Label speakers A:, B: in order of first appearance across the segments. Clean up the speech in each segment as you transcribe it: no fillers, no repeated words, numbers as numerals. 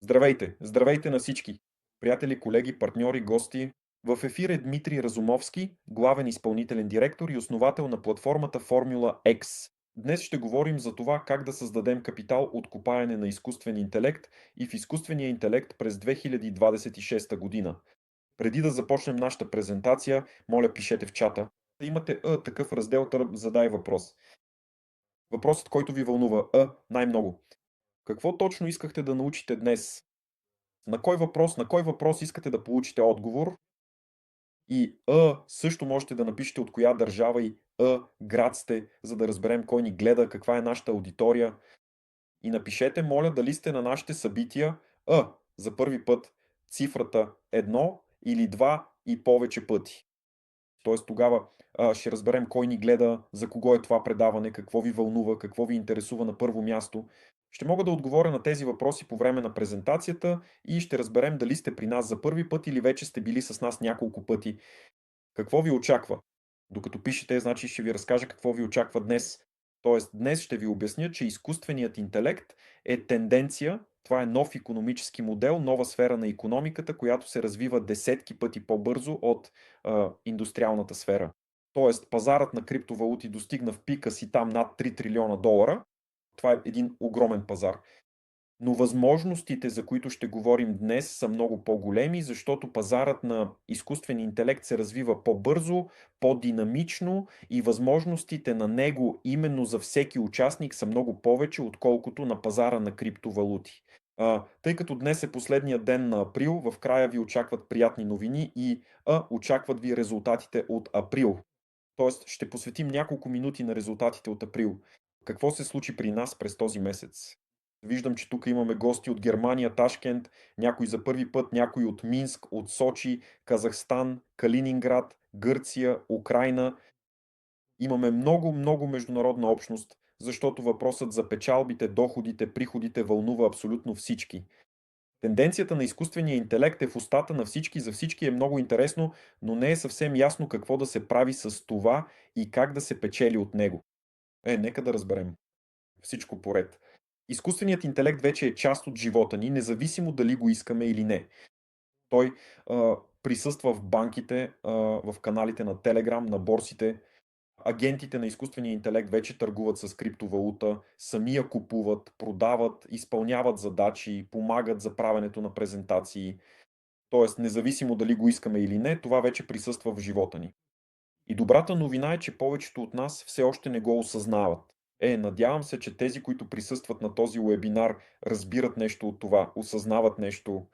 A: Здравейте! Здравейте на всички! Приятели, колеги, партньори, гости. В ефир е Дмитрий Разумовски, главен изпълнителен директор и основател на платформата Формула X. Днес ще говорим за това как да създадем капитал от копаене на изкуствен интелект и в изкуствения интелект през 2026 година. Преди да започнем нашата презентация, моля пишете в чата. Имате такъв раздел, задай въпрос. Въпросът, който ви вълнува, най-много. Какво точно искахте да научите днес? На кой въпрос искате да получите отговор? И също можете да напишете от коя държава и град сте, за да разберем кой ни гледа, каква е нашата аудитория. И напишете, моля, дали сте на нашите събития за първи път цифрата едно или два и повече пъти. Тоест тогава ще разберем кой ни гледа, за кого е това предаване, какво ви вълнува, какво ви интересува на първо място. Ще мога да отговоря на тези въпроси по време на презентацията и ще разберем дали сте при нас за първи път или вече сте били с нас няколко пъти. Какво ви очаква? Докато пишете, значи ще ви разкажа какво ви очаква днес. Тоест, днес ще ви обясня, че изкуственият интелект е тенденция, това е нов икономически модел, нова сфера на икономиката, която се развива десетки пъти по-бързо от индустриалната сфера. Тоест, пазарът на криптовалути достигна в пика си там над 3 трилиона долара. Това е един огромен пазар. Но възможностите, за които ще говорим днес, са много по-големи, защото пазарът на изкуствен интелект се развива по-бързо, по-динамично и възможностите на него именно за всеки участник са много повече, отколкото на пазара на криптовалути. Тъй като днес е последният ден на април, в края ви очакват приятни новини и очакват ви резултатите от април. Тоест ще посветим няколко минути на резултатите от април. Какво се случи при нас през този месец? Виждам, че тук имаме гости от Германия, Ташкент, някои за първи път, някои от Минск, от Сочи, Казахстан, Калининград, Гърция, Украйна. Имаме много, много международна общност, защото въпросът за печалбите, доходите, приходите вълнува абсолютно всички. Тенденцията на изкуствения интелект е в устата на всички, за всички е много интересно, но не е съвсем ясно какво да се прави с това и как да се печели от него. Нека да разберем. Всичко поред. Изкуственият интелект вече е част от живота ни, независимо дали го искаме или не. Той присъства в банките, в каналите на Телеграм, на борсите. Агентите на изкуствения интелект вече търгуват с криптовалута, сами я купуват, продават, изпълняват задачи, помагат за правенето на презентации. Тоест, независимо дали го искаме или не, това вече присъства в живота ни. И добрата новина е, че повечето от нас все още не го осъзнават. Надявам се, че тези, които присъстват на този уебинар, разбират нещо от това, осъзнават нещо.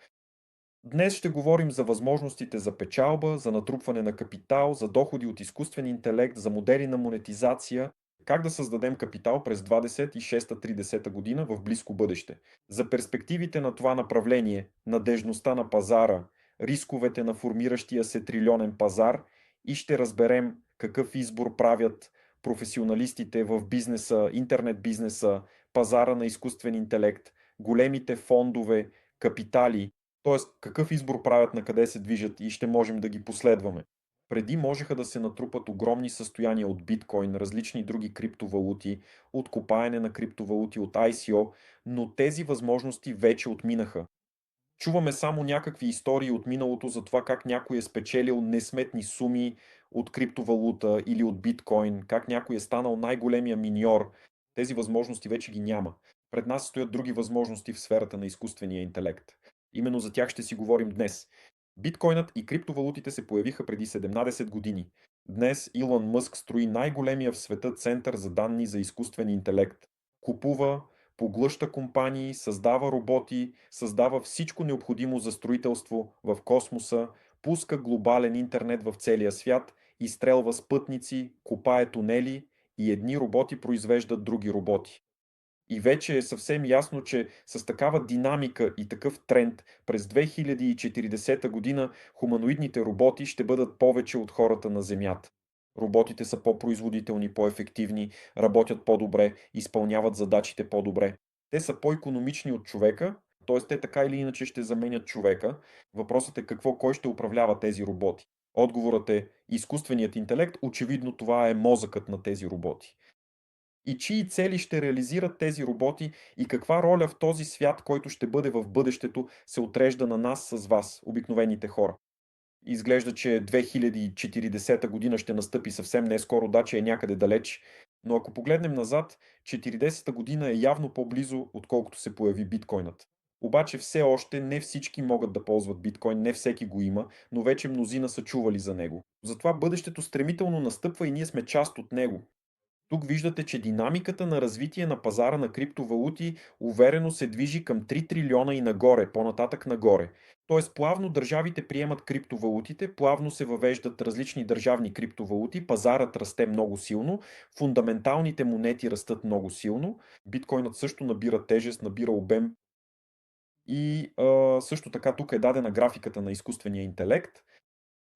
A: Днес ще говорим за възможностите за печалба, за натрупване на капитал, за доходи от изкуствен интелект, за модели на монетизация, как да създадем капитал през 26-30 година в близко бъдеще. За перспективите на това направление, надежността на пазара, рисковете на формиращия се трилионен пазар и ще разберем какъв избор правят професионалистите в бизнеса, интернет бизнеса, пазара на изкуствен интелект, големите фондове, капитали. Тоест, какъв избор правят, на къде се движат и ще можем да ги последваме. Преди можеха да се натрупат огромни състояния от биткоин, различни други криптовалути, от копаене на криптовалути, от ICO, но тези възможности вече отминаха. Чуваме само някакви истории от миналото за това как някой е спечелил несметни суми от криптовалута или от биткоин, как някой е станал най-големия миньор. Тези възможности вече ги няма. Пред нас стоят други възможности в сферата на изкуствения интелект. Именно за тях ще си говорим днес. Биткоинът и криптовалутите се появиха преди 17 години. Днес Илон Мъск строи най-големия в света център за данни за изкуствен интелект. Купува, поглъща компании, създава роботи, създава всичко необходимо за строителство в космоса, пуска глобален интернет в целия свят, изстрелва спътници, копае тунели и едни роботи произвеждат други роботи. И вече е съвсем ясно, че с такава динамика и такъв тренд през 2040 година хуманоидните роботи ще бъдат повече от хората на Земята. Роботите са по-производителни, по-ефективни, работят по-добре, изпълняват задачите по-добре. Те са по-икономични от човека, т.е. те така или иначе ще заменят човека. Въпросът е кой ще управлява тези роботи. Отговорът е изкуственият интелект, очевидно това е мозъкът на тези роботи. и чии цели ще реализират тези роботи и каква роля в този свят, който ще бъде в бъдещето, се отрежда на нас с вас, обикновените хора. Изглежда, че 2040 година ще настъпи съвсем не скоро, да, че е някъде далеч, но ако погледнем назад, 40-та година е явно по-близо, отколкото се появи биткоинът. Обаче все още не всички могат да ползват биткоин, не всеки го има, но вече мнозина са чували за него. Затова бъдещето стремително настъпва и ние сме част от него. Тук виждате, че динамиката на развитие на пазара на криптовалути уверено се движи към 3 трилиона и нагоре, по-нататък нагоре. Тоест плавно държавите приемат криптовалутите, плавно се въвеждат различни държавни криптовалути, пазарът расте много силно, фундаменталните монети растат много силно, биткоинът също набира тежест, набира обем и също така тук е дадена графиката на изкуствения интелект.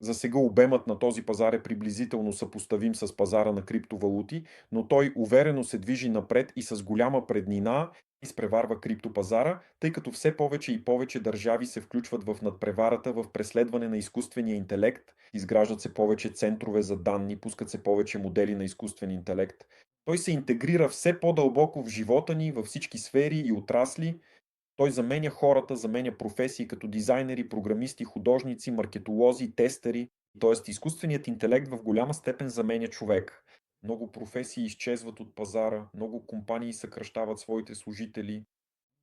A: За сега обемът на този пазар е приблизително съпоставим с пазара на криптовалути, но той уверено се движи напред и с голяма преднина изпреварва криптопазара, тъй като все повече и повече държави се включват в надпреварата в преследване на изкуствения интелект, изграждат се повече центрове за данни, пускат се повече модели на изкуствен интелект. Той се интегрира все по-дълбоко в живота ни, във всички сфери и отрасли. Той заменя хората, заменя професии като дизайнери, програмисти, художници, маркетолози, тестери. Тоест, изкуственият интелект в голяма степен заменя човек. Много професии изчезват от пазара, много компании съкращават своите служители.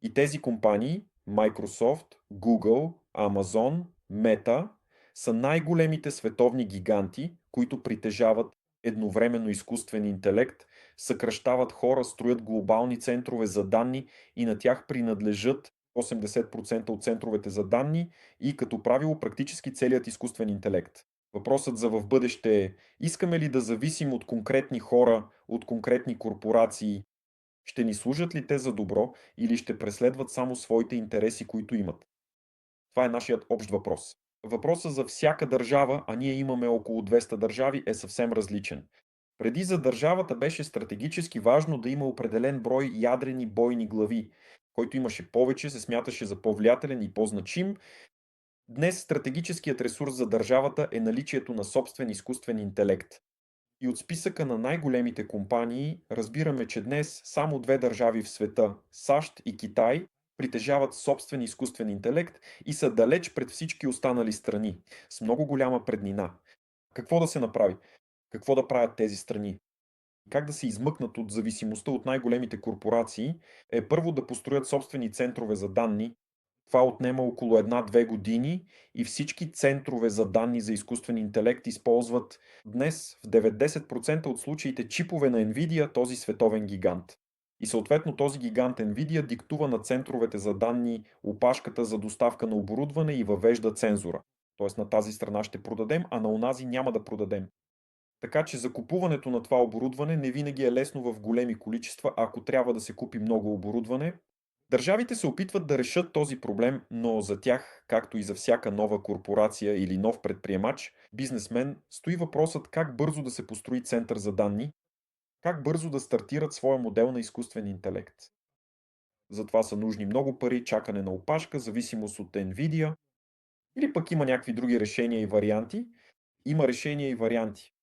A: И тези компании, Microsoft, Google, Amazon, Meta, са най-големите световни гиганти, които притежават едновременно изкуствен интелект, съкращават хора, строят глобални центрове за данни и на тях принадлежат 80% от центровете за данни и като правило практически целият изкуствен интелект. Въпросът за в бъдеще е: искаме ли да зависим от конкретни хора, от конкретни корпорации, ще ни служат ли те за добро или ще преследват само своите интереси, които имат? Това е нашият общ въпрос. Въпросът за всяка държава, а ние имаме около 200 държави, е съвсем различен. Преди за държавата беше стратегически важно да има определен брой ядрени бойни глави, който имаше повече, се смяташе за по-влиятелен и по-значим. Днес стратегическият ресурс за държавата е наличието на собствен изкуствен интелект. И от списъка на най-големите компании разбираме, че днес само две държави в света, САЩ и Китай, притежават собствен изкуствен интелект и са далеч пред всички останали страни, с много голяма преднина. Какво да се направи? Какво да правят тези страни? Как да се измъкнат от зависимостта от най-големите корпорации е първо да построят собствени центрове за данни. Това отнема около една-две години и всички центрове за данни за изкуствен интелект използват днес в 90% от случаите чипове на Nvidia, този световен гигант. И съответно този гигант Nvidia диктува на центровете за данни опашката за доставка на оборудване и въвежда цензура. Тоест на тази страна ще продадем, а на онази няма да продадем. Така че закупуването на това оборудване не винаги е лесно в големи количества, ако трябва да се купи много оборудване. Държавите се опитват да решат този проблем, но за тях, както и за всяка нова корпорация или нов предприемач, бизнесмен, стои въпросът как бързо да се построи център за данни, как бързо да стартират своя модел на изкуствен интелект. Затова са нужни много пари, чакане на опашка, зависимост от Nvidia, или пък има някакви други решения и варианти. Има решения и варианти.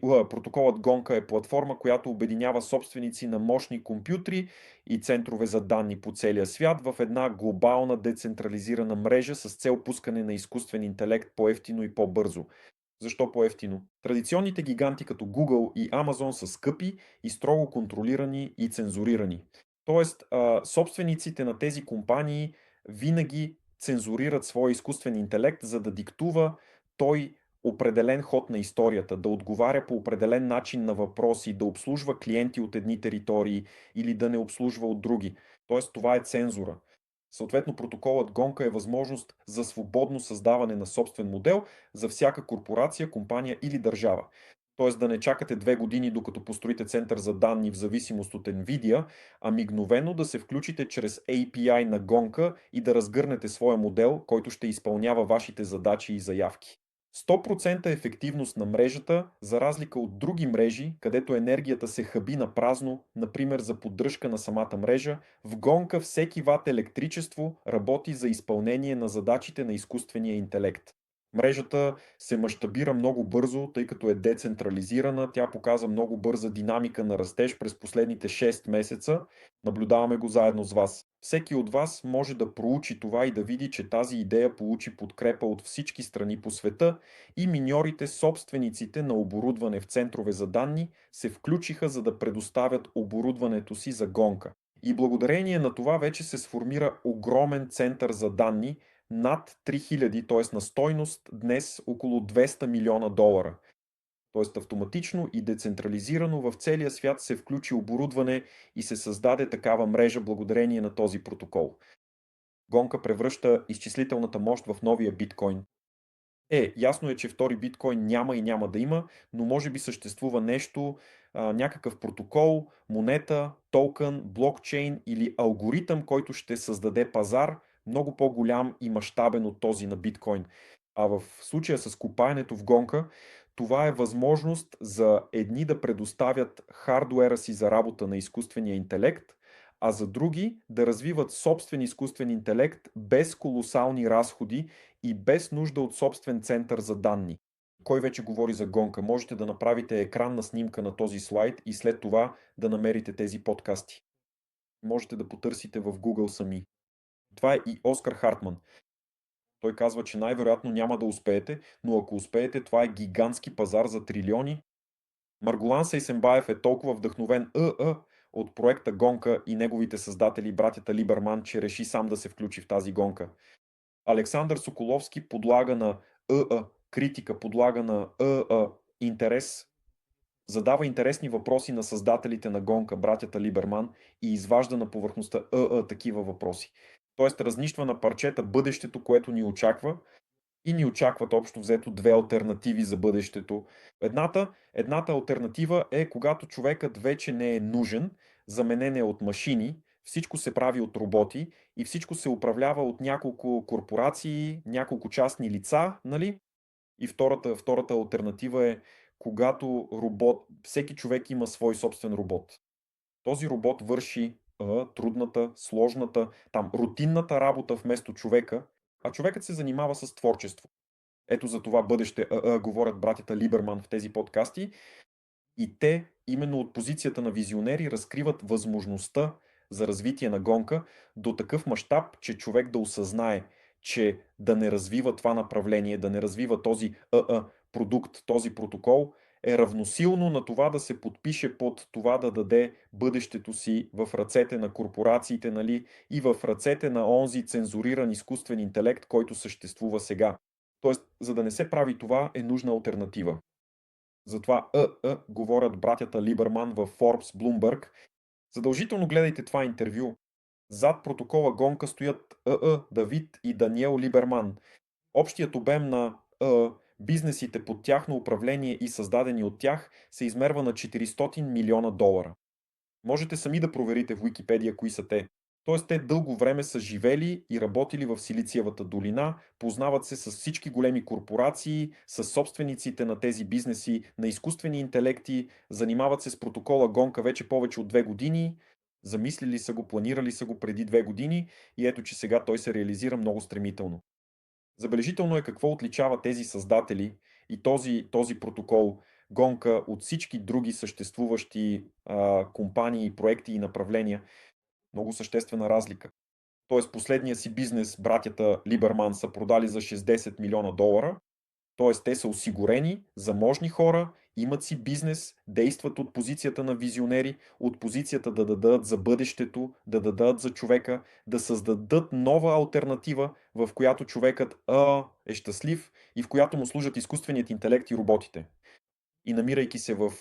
A: Протоколът Гонка е платформа, която обединява собственици на мощни компютри и центрове за данни по целия свят в една глобална децентрализирана мрежа с цел пускане на изкуствен интелект по-евтино и по-бързо. Защо по-евтино? Традиционните гиганти като Google и Amazon са скъпи и строго контролирани и цензурирани. Тоест, собствениците на тези компании винаги цензурират своя изкуствен интелект, за да диктува той определен ход на историята, да отговаря по определен начин на въпроси, да обслужва клиенти от едни територии или да не обслужва от други. Тоест, това е цензура. Съответно, протоколът Гонка е възможност за свободно създаване на собствен модел за всяка корпорация, компания или държава. Тоест да не чакате 2 години докато построите център за данни в зависимост от Nvidia, а мигновено да се включите чрез API на Гонка и да разгърнете своя модел, който ще изпълнява вашите задачи и заявки. 100% ефективност на мрежата, за разлика от други мрежи, където енергията се хаби на празно, например за поддръжка на самата мрежа, в гонка всеки ват електричество работи за изпълнение на задачите на изкуствения интелект. Мрежата се мащабира много бързо, тъй като е децентрализирана. Тя показа много бърза динамика на растеж през последните 6 месеца. Наблюдаваме го заедно с вас. Всеки от вас може да проучи това и да види, че тази идея получи подкрепа от всички страни по света и миньорите, собствениците на оборудване в центрове за данни, се включиха, за да предоставят оборудването си за гонка. И благодарение на това вече се сформира огромен център за данни, над 3000, т.е. на стойност днес около 200 милиона долара. Т.е. автоматично и децентрализирано в целия свят се включи оборудване и се създаде такава мрежа благодарение на този протокол. Гонка превръща изчислителната мощ в новия биткоин. Ясно е, че втори биткоин няма и няма да има, но може би съществува нещо, някакъв протокол, монета, токен, блокчейн или алгоритъм, който ще създаде пазар много по-голям и мащабен от този на биткоин. А в случая с копаенето в гонка, това е възможност за едни да предоставят хардуера си за работа на изкуствения интелект, а за други да развиват собствен изкуствен интелект без колосални разходи и без нужда от собствен център за данни. Кой вече говори за гонка? Можете да направите екранна снимка на този слайд и след това да намерите тези подкасти. Можете да потърсите в Google сами. Това е и Оскар Хартман. Той казва, че най-вероятно няма да успеете, но ако успеете, това е гигантски пазар за трилиони. Марголан Сейсенбаев е толкова вдъхновен от проекта Гонка и неговите създатели, братята Либерман, че реши сам да се включи в тази гонка. Александър Соколовски подлага на критика, подлага на интерес, задава интересни въпроси на създателите на гонка, братята Либерман, и изважда на повърхността такива въпроси. Тоест разнищва на парчета бъдещето, което ни очаква, и ни очакват общо взето две алтернативи за бъдещето. Едната алтернатива е когато човекът вече не е нужен, заменен е от машини, всичко се прави от роботи и всичко се управлява от няколко корпорации, няколко частни лица, нали? И втората алтернатива е когато всеки човек има свой собствен робот. Този робот върши трудната, сложната, там рутинната работа вместо човека, а човекът се занимава с творчество. Ето за това бъдеще говорят братята Либерман в тези подкасти и те именно от позицията на визионери разкриват възможността за развитие на гонка до такъв мащаб, че човек да осъзнае, че да не развива това направление, да не развива този продукт, този протокол, е равносилно на това да се подпише под това да даде бъдещето си в ръцете на корпорациите, нали, и в ръцете на онзи цензуриран изкуствен интелект, който съществува сега. Тоест, за да не се прави това, е нужна алтернатива. Затова говорят братята Либерман в Forbes, Bloomberg. Задължително гледайте това интервю. Зад протокола гонка стоят Давид и Даниел Либерман. Общият обем на бизнесите под тяхно управление и създадени от тях се измерва на 400 милиона долара. Можете сами да проверите в Уикипедия кои са те. Тоест те дълго време са живели и работили в Силициевата долина, познават се с всички големи корпорации, с собствениците на тези бизнеси, на изкуствени интелекти, занимават се с протокола гонка вече повече от 2 години, замислили са го, планирали са го преди 2 години и ето, че сега той се реализира много стремително. Забележително е какво отличава тези създатели и този протокол гонка от всички други съществуващи компании, проекти и направления. Много съществена разлика. Тоест последния си бизнес братята Либерман са продали за 60 милиона долара. Тоест те са осигурени, заможни хора, имат си бизнес, действат от позицията на визионери, от позицията да дадат за бъдещето, да дадат за човека, да създадат нова алтернатива, в която човекът е щастлив и в която му служат изкуственият интелект и роботите. И намирайки се в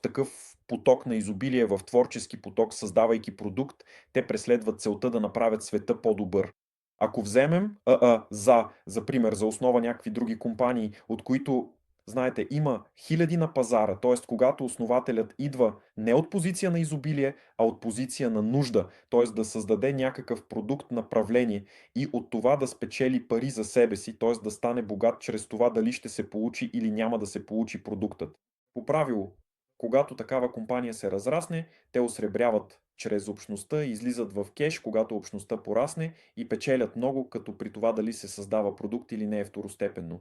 A: такъв поток на изобилие, в творчески поток, създавайки продукт, те преследват целта да направят света по-добър. Ако вземем за пример, за основа някакви други компании, от които, знаете, има хиляди на пазара, т.е. когато основателят идва не от позиция на изобилие, а от позиция на нужда, т.е. да създаде някакъв продукт, направление и от това да спечели пари за себе си, т.е. да стане богат чрез това дали ще се получи или няма да се получи продуктът. По правило, когато такава компания се разрасне, те осребряват чрез общността и излизат в кеш, когато общността порасне и печелят много, като при това дали се създава продукт или не е второстепенно.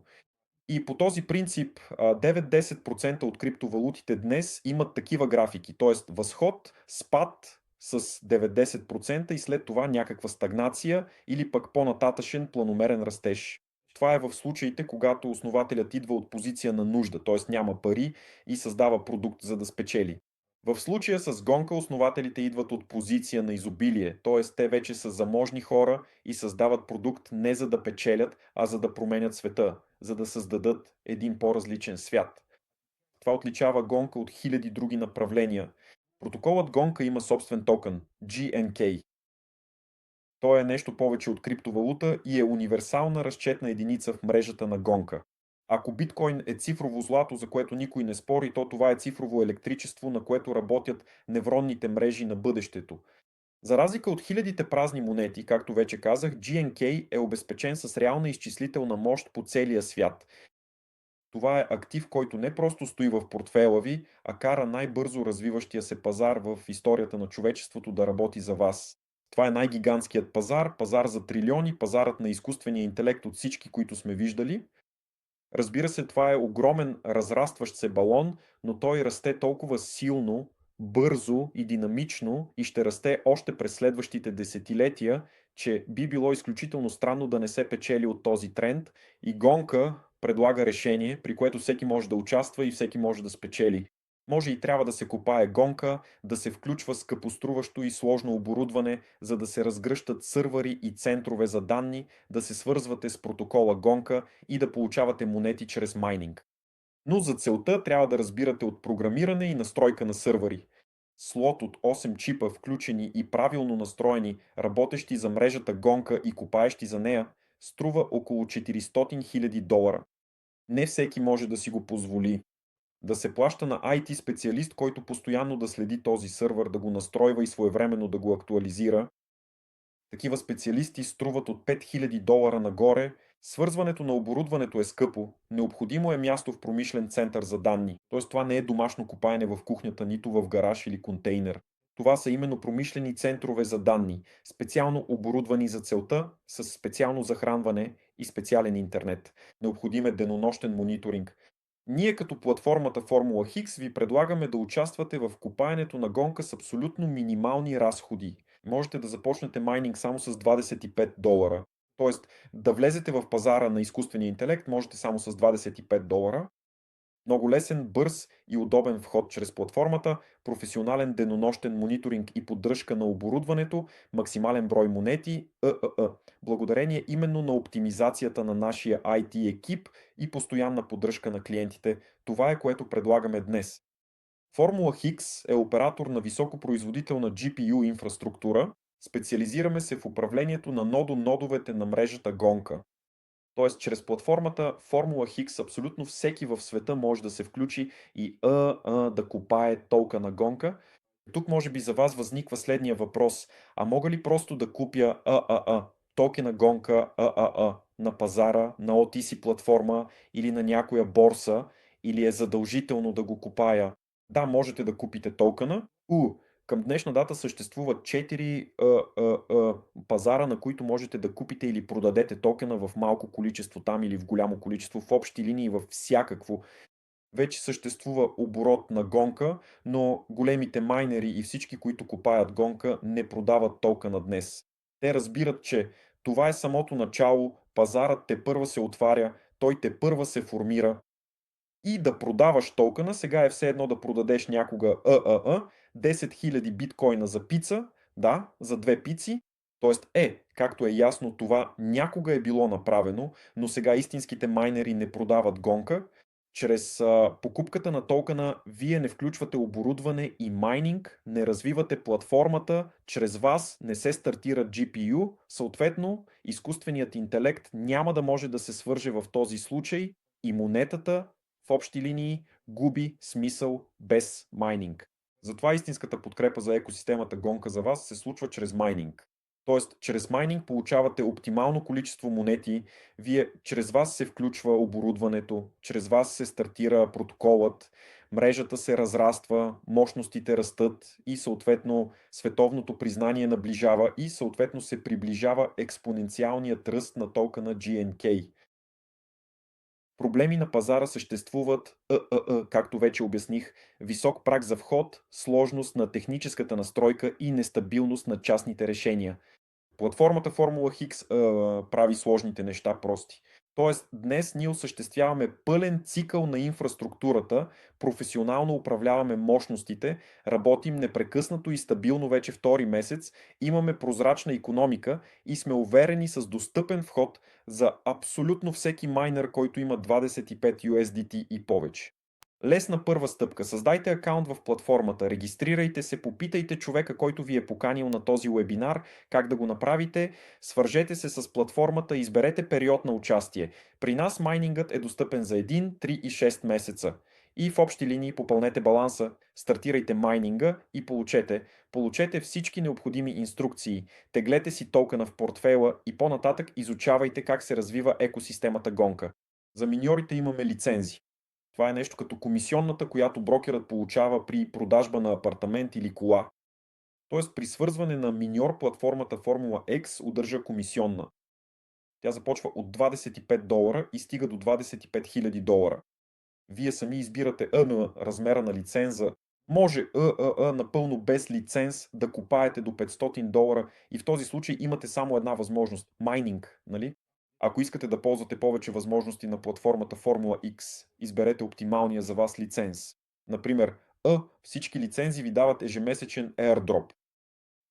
A: И по този принцип 9-10% от криптовалутите днес имат такива графики, т.е. възход, спад с 90% и след това някаква стагнация или пък по-нататъшен планомерен растеж. Това е в случаите, когато основателят идва от позиция на нужда, т.е. няма пари и създава продукт за да спечели. В случая с гонка основателите идват от позиция на изобилие, т.е. те вече са заможни хора и създават продукт не за да печелят, а за да променят света, за да създадат един по-различен свят. Това отличава гонка от хиляди други направления. Протоколът гонка има собствен токен – GNK. Той е нещо повече от криптовалута и е универсална разчетна единица в мрежата на гонка. Ако биткоин е цифрово злато, за което никой не спори, то това е цифрово електричество, на което работят невронните мрежи на бъдещето. За разлика от хилядите празни монети, както вече казах, GNK е обезпечен с реална изчислителна мощ по целия свят. Това е актив, който не просто стои в портфейла ви, а кара най-бързо развиващия се пазар в историята на човечеството да работи за вас. Това е най-гигантският пазар, пазар за трилиони, пазарът на изкуствения интелект от всички, които сме виждали. Разбира се, това е огромен разрастващ се балон, но той расте толкова силно, бързо и динамично и ще расте още през следващите десетилетия, че би било изключително странно да не се печели от този тренд и гонка предлага решение, при което всеки може да участва и всеки може да спечели. Може и трябва да се копае гонка, да се включва скъпоструващо и сложно оборудване, за да се разгръщат сървъри и центрове за данни, да се свързвате с протокола гонка и да получавате монети чрез майнинг. Но за целта трябва да разбирате от програмиране и настройка на сървъри. Слот от 8 чипа, включени и правилно настроени, работещи за мрежата гонка и копаещи за нея, струва около 400 000 долара. Не всеки може да си го позволи. Да се плаща на IT специалист, който постоянно да следи този сървър, да го настройва и своевременно да го актуализира. Такива специалисти струват от 5000 долара нагоре. Свързването на оборудването е скъпо. Необходимо е място в промишлен център за данни. Т.е. това не е домашно копаене в кухнята, нито в гараж или контейнер. Това са именно промишлени центрове за данни, специално оборудвани за целта, с специално захранване и специален интернет. Необходим е денонощен мониторинг. Ние като платформата Formula X ви предлагаме да участвате в копаенето на гонка с абсолютно минимални разходи. Можете да започнете майнинг само с 25 долара. Тоест да влезете в пазара на изкуствения интелект можете само с 25 долара. Много лесен, бърз и удобен вход чрез платформата, професионален денонощен мониторинг и поддръжка на оборудването, максимален брой монети, благодарение именно на оптимизацията на нашия IT екип и постоянна поддръжка на клиентите. Това е което предлагаме днес. Formula X е оператор на високопроизводителна GPU инфраструктура. Специализираме се в управлението на нодовете на мрежата гонка. Тоест, чрез платформата Formula X абсолютно всеки в света може да се включи и да копае токена гонка. Тук може би за вас възниква следния въпрос. А мога ли просто да купя токена гонка на пазара, на OTC платформа или на някоя борса, или е задължително да го купая? Да, можете да купите токена. Към днешна дата съществуват 4 пазара, на които можете да купите или продадете токена в малко количество там или в голямо количество, в общи линии, във всякакво. Вече съществува оборот на гонка, но големите майнери и всички, които копаят гонка, не продават токена днес. Те разбират, че това е самото начало, пазарът тепърва се отваря, той тепърва се формира и да продаваш токена, сега е все едно да продадеш някога 10 000 биткоина за пица, да, за две пици. Тоест както е ясно, това някога е било направено, но сега истинските майнери не продават гонка. Чрез покупката на токена вие не включвате оборудване и майнинг, не развивате платформата, чрез вас не се стартира GPU, съответно изкуственият интелект няма да може да се свърже в този случай и монетата в общи линии губи смисъл без майнинг. Затова истинската подкрепа за екосистемата гонка за вас се случва чрез майнинг. Тоест, чрез майнинг получавате оптимално количество монети, чрез вас се включва оборудването, чрез вас се стартира протоколът, мрежата се разраства, мощностите растат и съответно световното признание наближава и съответно се приближава експоненциалният ръст на токена GNK. Проблеми на пазара съществуват, както вече обясних, висок праг за вход, сложност на техническата настройка и нестабилност на частните решения. Платформата Формула Хикс прави сложните неща прости. Тоест, днес ние осъществяваме пълен цикъл на инфраструктурата, професионално управляваме мощностите, работим непрекъснато и стабилно вече втори месец, имаме прозрачна икономика и сме уверени с достъпен вход за абсолютно всеки майнер, който има 25 USDT и повече. Лесна първа стъпка. Създайте акаунт в платформата, регистрирайте се, попитайте човека, който ви е поканил на този вебинар, как да го направите, свържете се с платформата и изберете период на участие. При нас майнингът е достъпен за 1, 3 и 6 месеца. И в общи линии попълнете баланса, стартирайте майнинга и получете всички необходими инструкции, теглете си токена в портфейла и по-нататък изучавайте как се развива екосистемата гонка. За миньорите имаме лицензи. Това е нещо като комисионната, която брокерът получава при продажба на апартамент или кола. Тоест при свързване на миньор платформата Formula X удържа комисионна. Тя започва от $25 и стига до $25,000. Вие сами избирате на размера на лиценза. Може напълно без лиценз да купаете до $500 и в този случай имате само една възможност – майнинг, нали? Ако искате да ползвате повече възможности на платформата Formula X, изберете оптималния за вас лиценз. Например, всички лицензи ви дават ежемесечен airdrop.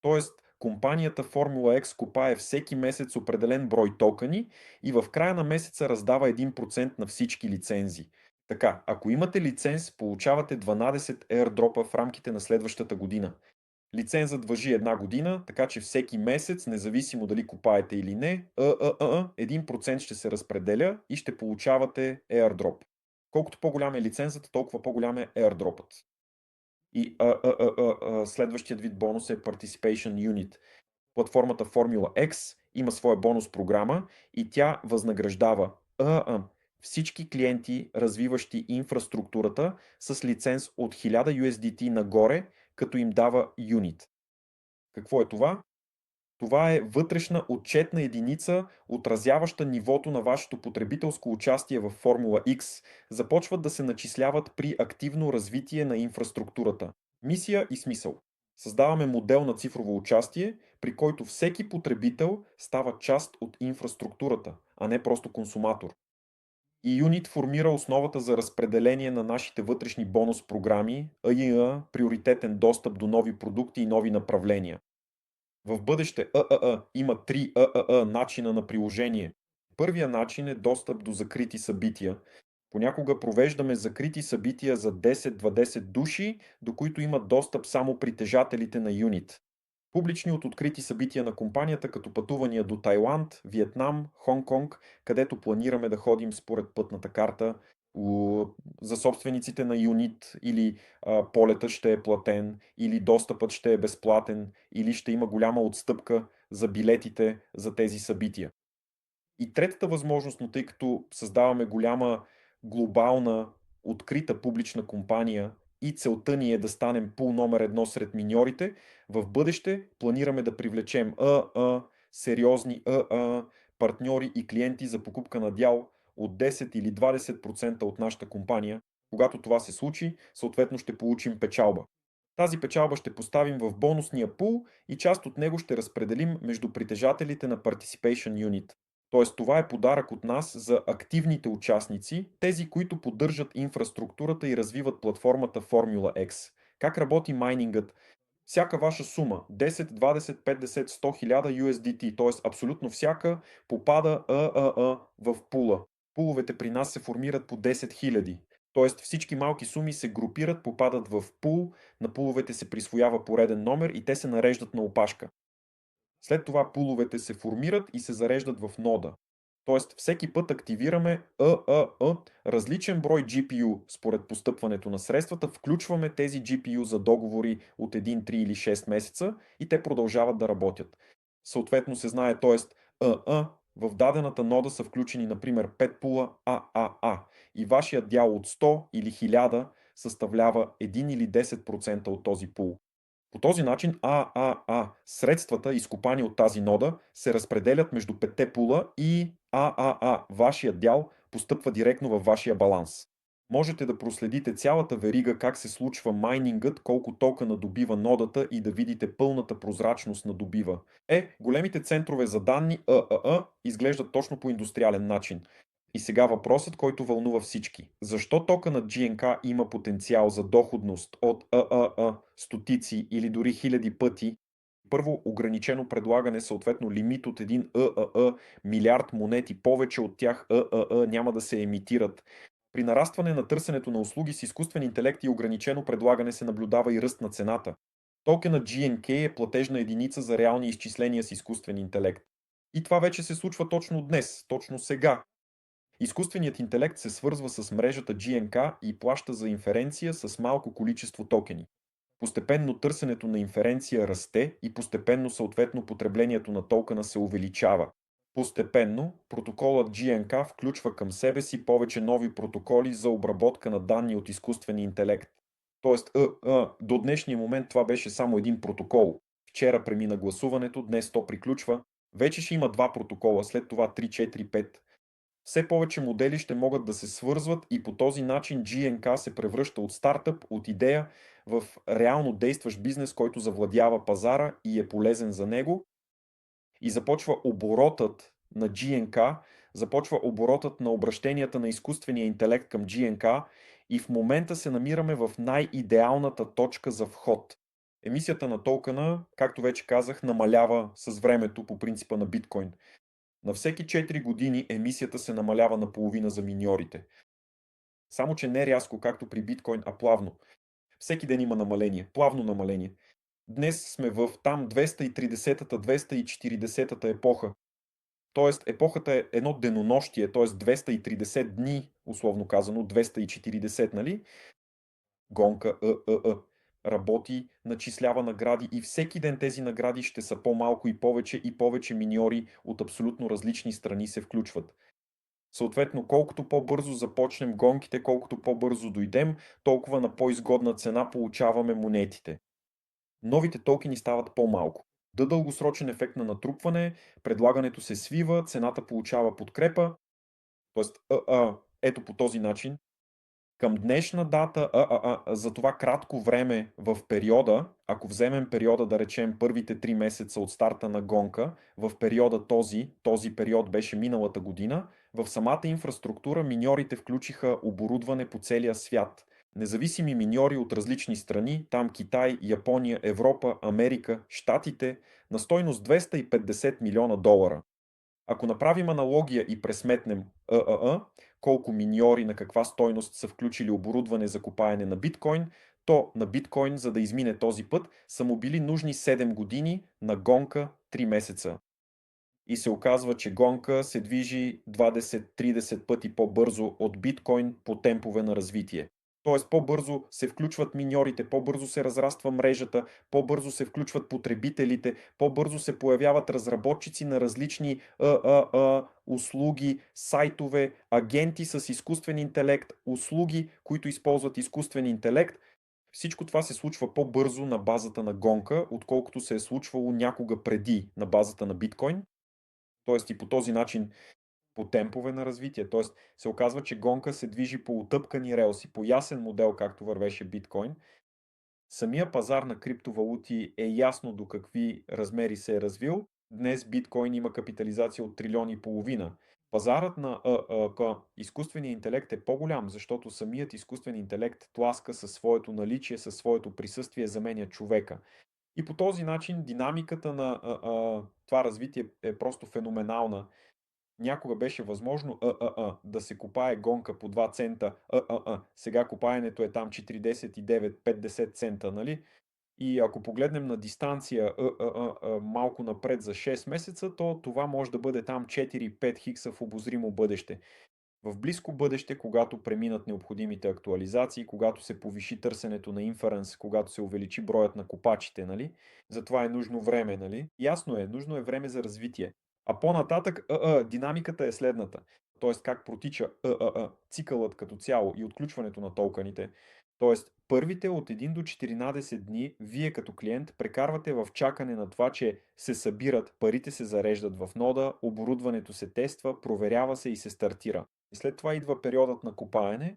A: Тоест, компанията Formula X купае всеки месец определен брой токени и в края на месеца раздава 1% на всички лицензи. Така, ако имате лиценз, получавате 12 airdropа в рамките на следващата година. Лицензът важи една година, така че всеки месец, независимо дали купаете или не, 1% ще се разпределя и ще получавате airdrop. Колкото по-голям е лицензът, толкова по-голям е airdropът. И следващият вид бонус е Participation Unit. Платформата Formula X има своя бонус програма и тя възнаграждава всички клиенти, развиващи инфраструктурата с лиценз от 1000 USDT нагоре, като им дава юнит. Какво е това? Това е вътрешна отчетна единица, отразяваща нивото на вашето потребителско участие в Формула X. Започват да се начисляват при активно развитие на инфраструктурата. Мисия и смисъл. Създаваме модел на цифрово участие, при който всеки потребител става част от инфраструктурата, а не просто консуматор. И Unit формира основата за разпределение на нашите вътрешни бонус програми, приоритетен достъп до нови продукти и нови направления. В бъдеще има три начина на приложение. Първия начин е достъп до закрити събития. Понякога провеждаме закрити събития за 10-20 души, до които имат достъп само притежателите на Юнит. Публични от открити събития на компанията, като пътувания до Тайланд, Виетнам, Хонг-Конг, където планираме да ходим според пътната карта. За собствениците на юнит или полетът ще е платен, или достъпът ще е безплатен, или ще има голяма отстъпка за билетите за тези събития. И третата възможност, но тъй като създаваме голяма глобална открита публична компания и целта ни е да станем пул номер едно сред миньорите, в бъдеще планираме да привлечем сериозни партньори и клиенти за покупка на дял от 10 или 20% от нашата компания. Когато това се случи, съответно ще получим печалба. Тази печалба ще поставим в бонусния пул и част от него ще разпределим между притежателите на Participation Unit. Тоест, това е подарък от нас за активните участници, тези, които поддържат инфраструктурата и развиват платформата Formula X. Как работи майнингът? Всяка ваша сума, 10, 20, 50, 100 хиляда USDT, т.е. абсолютно всяка, попада в пула. Пуловете при нас се формират по 10 000. Т.е. всички малки суми се групират, попадат в пул, на пуловете се присвоява пореден номер и те се нареждат на опашка. След това пуловете се формират и се зареждат в нода. Тоест всеки път активираме различен брой GPU според постъпването на средствата, включваме тези GPU за договори от 1, 3 или 6 месеца и те продължават да работят. Съответно се знае, т.е. в дадената нода са включени, например, 5 пула ААА и вашия дял от 100 или 1000 съставлява 1 или 10% от този пул. По този начин средствата, изкопани от тази нода, се разпределят между петте пула и вашия дял постъпва директно във вашия баланс. Можете да проследите цялата верига как се случва майнингът, колко токена добива нодата и да видите пълната прозрачност на добива. Големите центрове за данни изглеждат точно по индустриален начин. И сега въпросът, който вълнува всички. Защо токенът GNK има потенциал за доходност от стотици или дори хиляди пъти? Първо, ограничено предлагане, съответно лимит от един милиард монети, повече от тях няма да се емитират. При нарастване на търсенето на услуги с изкуствен интелект и ограничено предлагане се наблюдава и ръст на цената. Токенът GNK е платежна единица за реални изчисления с изкуствен интелект. И това вече се случва точно днес, точно сега. Изкуственият интелект се свързва с мрежата GNK и плаща за инференция с малко количество токени. Постепенно търсенето на инференция расте и постепенно съответно потреблението на токена се увеличава. Постепенно протоколът GNK включва към себе си повече нови протоколи за обработка на данни от изкуствения интелект. Тоест, до днешния момент това беше само един протокол. Вчера премина гласуването, днес то приключва. Вече ще има два протокола, след това 3, 4, 5. Все повече модели ще могат да се свързват и по този начин GNK се превръща от стартъп, от идея в реално действащ бизнес, който завладява пазара и е полезен за него. И започва оборотът на GNK, започва оборотът на обращенията на изкуствения интелект към GNK и в момента се намираме в най-идеалната точка за вход. Емисията на токена, както вече казах, намалява с времето по принципа на биткоин. На всеки 4 години емисията се намалява наполовина за миньорите. Само че не рязко, както при биткоин, а плавно. Всеки ден има намаление, плавно намаление. Днес сме в там 230-та, 240-та епоха. Тоест епохата е едно денонощие, т.е. 230 дни, условно казано, 240, нали? Гонка, работи, начислява награди и всеки ден тези награди ще са по-малко и повече миньори от абсолютно различни страни се включват. Съответно, колкото по-бързо започнем гонките, колкото по-бързо дойдем, толкова на по-изгодна цена получаваме монетите. Новите токени стават по-малко. Да дългосрочен ефект на натрупване, предлагането се свива, цената получава подкрепа, т.е. ето по този начин към днешна дата, за това кратко време в периода, ако вземем периода да речем първите 3 месеца от старта на гонка, в периода този период беше миналата година, в самата инфраструктура миньорите включиха оборудване по целия свят. Независими миньори от различни страни, там Китай, Япония, Европа, Америка, Щатите, на стойност 250 милиона долара. Ако направим аналогия и пресметнем колко миньори на каква стойност са включили оборудване за копаене на биткоин, то на биткоин, за да измине този път, са му били нужни 7 години, на гонка 3 месеца. И се оказва, че гонка се движи 20-30 пъти по-бързо от биткоин по темпове на развитие. Тоест по-бързо се включват миньорите, по-бързо се разраства мрежата, по-бързо се включват потребителите, по-бързо се появяват разработчици на различни услуги, сайтове, агенти с изкуствен интелект, услуги, които използват изкуствен интелект. Всичко това се случва по-бързо на базата на гонка, отколкото се е случвало някога преди на базата на биткоин. Тоест и по този начин по темпове на развитие. Тоест се оказва, че гонка се движи по утъпкани релси, по ясен модел, както вървеше биткоин. Самия пазар на криптовалути е ясно до какви размери се е развил. Днес биткоин има капитализация от трилиони и половина. Пазарът на изкуствения интелект е по-голям, защото самият изкуствен интелект тласка със своето наличие, със своето присъствие, заменя човека. И по този начин динамиката на това развитие е просто феноменална. Някога беше възможно да се копае гонка по 2 цента, сега копаенето е там 49-50 цента, нали? И ако погледнем на дистанция малко напред за 6 месеца, то това може да бъде там 4-5 хикса в обозримо бъдеще. В близко бъдеще, когато преминат необходимите актуализации, когато се повиши търсенето на инференс, когато се увеличи броят на копачите, нали? Затова е нужно време, нали? Ясно е, нужно е време за развитие. А по-нататък, динамиката е следната. Тоест как протича цикълът като цяло и отключването на токените. Тоест, първите от 1 до 14 дни вие като клиент прекарвате в чакане на това, че се събират, парите се зареждат в нода, оборудването се тества, проверява се и се стартира. И след това идва периодът на копаене,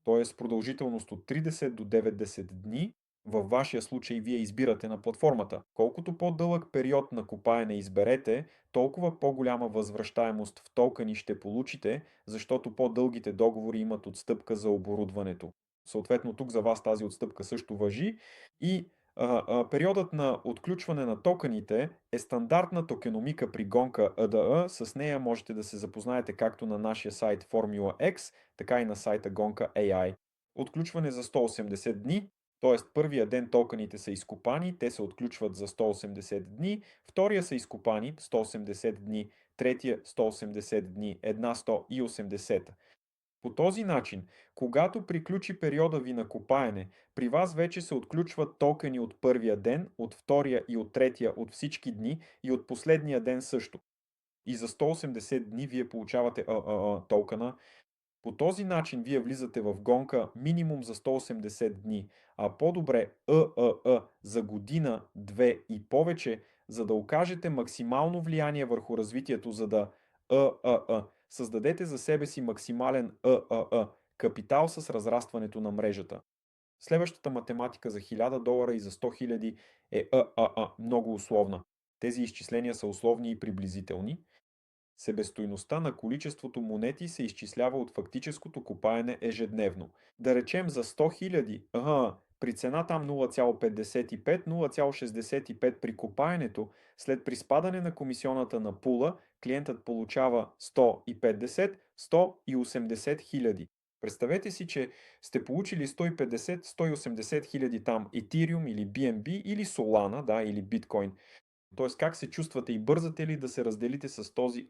A: т.е. с продължителност от 30 до 90 дни. Във вашия случай вие избирате на платформата. Колкото по-дълъг период на копаене изберете, толкова по-голяма възвръщаемост в токени ще получите, защото по-дългите договори имат отстъпка за оборудването. Съответно, тук за вас тази отстъпка също важи и периодът на отключване на токените е стандартна токеномика при гонка ADA. С нея можете да се запознаете както на нашия сайт Formula X, така и на сайта Гонка AI. Отключване за 180 дни, т.е. първия ден токените са изкопани, те се отключват за 180 дни, втория са изкопани 180 дни, третия 180 дни, една 180. По този начин, когато приключи периода ви на копаене, при вас вече се отключват токени от първия ден, от втория и от третия, от всички дни и от последния ден също. И за 180 дни вие получавате токена. По този начин вие влизате в гонка минимум за 180 дни, а по-добре за година, две и повече, за да окажете максимално влияние върху развитието, за да създадете за себе си максимален капитал с разрастването на мрежата. Следващата математика за $1000 и за 100 000 е много условна. Тези изчисления са условни и приблизителни. Себестойността на количеството монети се изчислява от фактическото копаене ежедневно. Да речем за 100 000, при цена там 0,55, 0,65 при копаенето, след приспадане на комисионата на пула, клиентът получава 150, 180 хиляди. Представете си, че сте получили 150-180 хиляди там Ethereum или BNB или Solana, да, или биткоин. Тоест как се чувствате и бързате ли да се разделите с този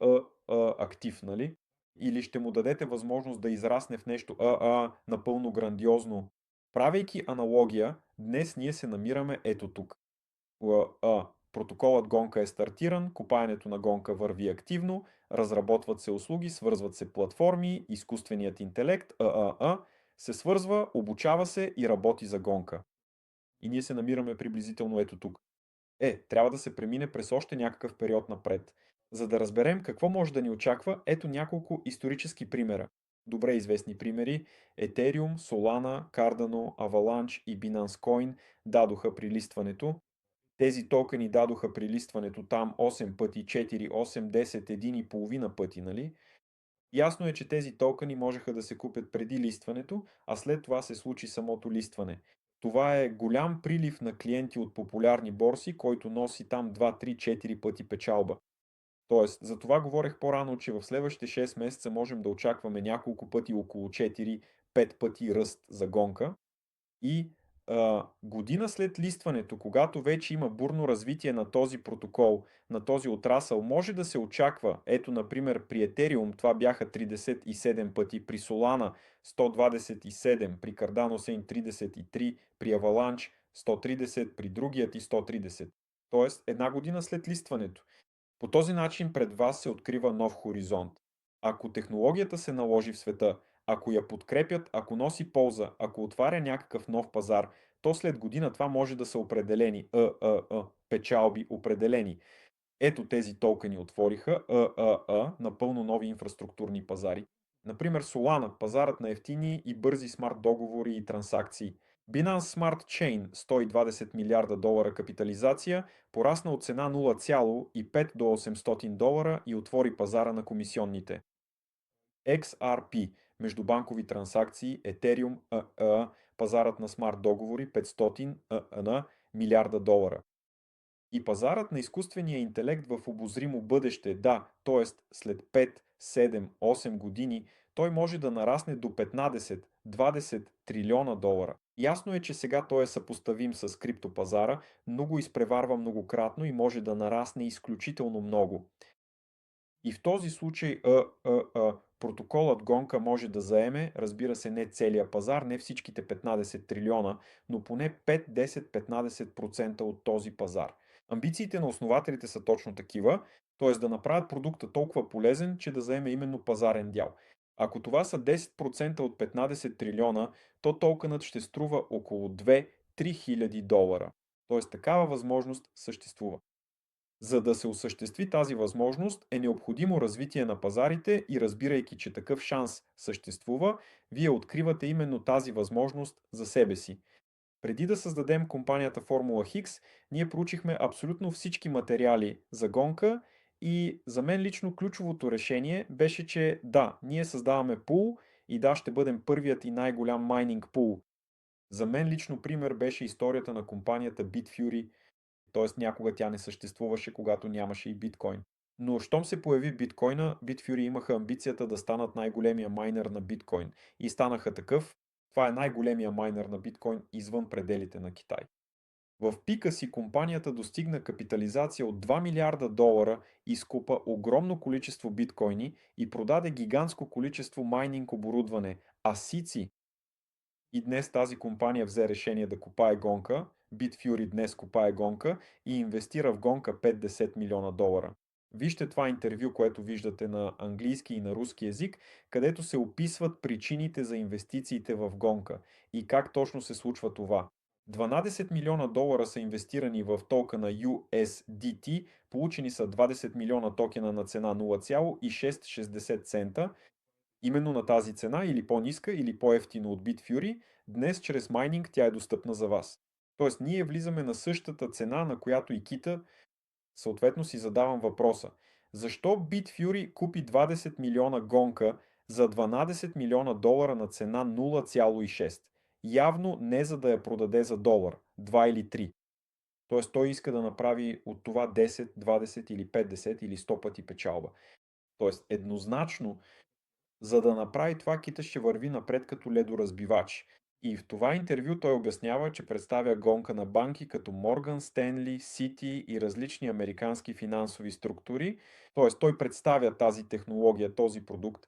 A: актив, нали? Или ще му дадете възможност да израсне в нещо напълно грандиозно. Правейки аналогия, днес ние се намираме ето тук. Протоколът гонка е стартиран, копаенето на гонка върви активно, разработват се услуги, свързват се платформи, изкуственият интелект, се свързва, обучава се и работи за гонка. И ние се намираме приблизително ето тук. Трябва да се премине през още някакъв период напред. За да разберем какво може да ни очаква, ето няколко исторически примера. Добре известни примери: Ethereum, Solana, Cardano, Avalanche и Binance Coin дадоха при листването. Тези токени дадоха при листването там 8 пъти, 4, 8, 10, 1,5 пъти, нали? Ясно е, че тези токени можеха да се купят преди листването, а след това се случи самото листване. Това е голям прилив на клиенти от популярни борси, който носи там 2, 3, 4 пъти печалба. Тоест, за това говорех по-рано, че в следващите 6 месеца можем да очакваме няколко пъти, около 4-5 пъти ръст за гонка. И година след листването, когато вече има бурно развитие на този протокол, на този отрасъл, може да се очаква, ето например при Ethereum това бяха 37 пъти, при Solana 127, при Cardano Sein 33, при Avalanche 130, при другият и 130. Тоест една година след листването. По този начин пред вас се открива нов хоризонт. Ако технологията се наложи в света, ако я подкрепят, ако носи полза, ако отваря някакъв нов пазар, то след година това може да са определени печалби, определени. Ето тези токени отвориха напълно нови инфраструктурни пазари. Например Solana, пазарът на ефтини и бързи смарт договори и транзакции. Binance Smart Chain, 120 милиарда долара капитализация, порасна от цена 0,5 до $800 и отвори пазара на комисионните. XRP, междубанкови транзакции, Ethereum, пазарът на смарт договори 500 милиарда долара. И пазарът на изкуствения интелект в обозримо бъдеще, да, т.е. след 5, 7, 8 години, той може да нарасне до 15-20 трилиона долара. Ясно е, че сега той е съпоставим с криптопазара, но го изпреварва многократно и може да нарасне изключително много. И в този случай протоколът гонка може да заеме, разбира се, не целия пазар, не всичките 15 трилиона, но поне 5, 10, 15% от този пазар. Амбициите на основателите са точно такива, т.е. да направят продукта толкова полезен, че да заеме именно пазарен дял. Ако това са 10% от 15 трилиона, то токенът ще струва около 2-3 хиляди долара. Тоест такава възможност съществува. За да се осъществи тази възможност, е необходимо развитие на пазарите и разбирайки, че такъв шанс съществува, вие откривате именно тази възможност за себе си. Преди да създадем компанията Формула Хикс, ние проучихме абсолютно всички материали за гонка и за мен лично ключовото решение беше, че да, ние създаваме пул и да, ще бъдем първият и най-голям майнинг пул. За мен лично пример беше историята на компанията Bitfury, т.е. някога тя не съществуваше, когато нямаше и биткоин. Но щом се появи биткоина, Bitfury имаха амбицията да станат най-големия майнер на биткоин и станаха такъв. Това е най-големия майнер на биткоин извън пределите на Китай. В пика си компанията достигна капитализация от 2 милиарда долара, изкупа огромно количество биткоини и продаде гигантско количество майнинг оборудване, асици. И днес тази компания взе решение да купае гонка, Bitfury днес купае гонка и инвестира в гонка 5-10 милиона долара. Вижте това интервю, което виждате на английски и на руски език, където се описват причините за инвестициите в гонка и как точно се случва това. 12 милиона долара са инвестирани в токена USDT, получени са 20 милиона токена на цена 0,660 цента. Именно на тази цена или по-ниска, или по-ефтино от Bitfury, днес чрез майнинг тя е достъпна за вас. Тоест, ние влизаме на същата цена, на която и кита, съответно си задавам въпроса. Защо Bitfury купи 20 милиона гонка за 12 милиона долара на цена 0,6? Явно не за да я продаде за долар, 2 или 3. Тоест той иска да направи от това 10, 20 или 50 или 100 пъти печалба. Тоест еднозначно за да направи това, кита ще върви напред като ледоразбивач. И в това интервю той обяснява, че представя гонка на банки като Morgan Stanley, Citi и различни американски финансови структури. Т.е. той представя тази технология, този продукт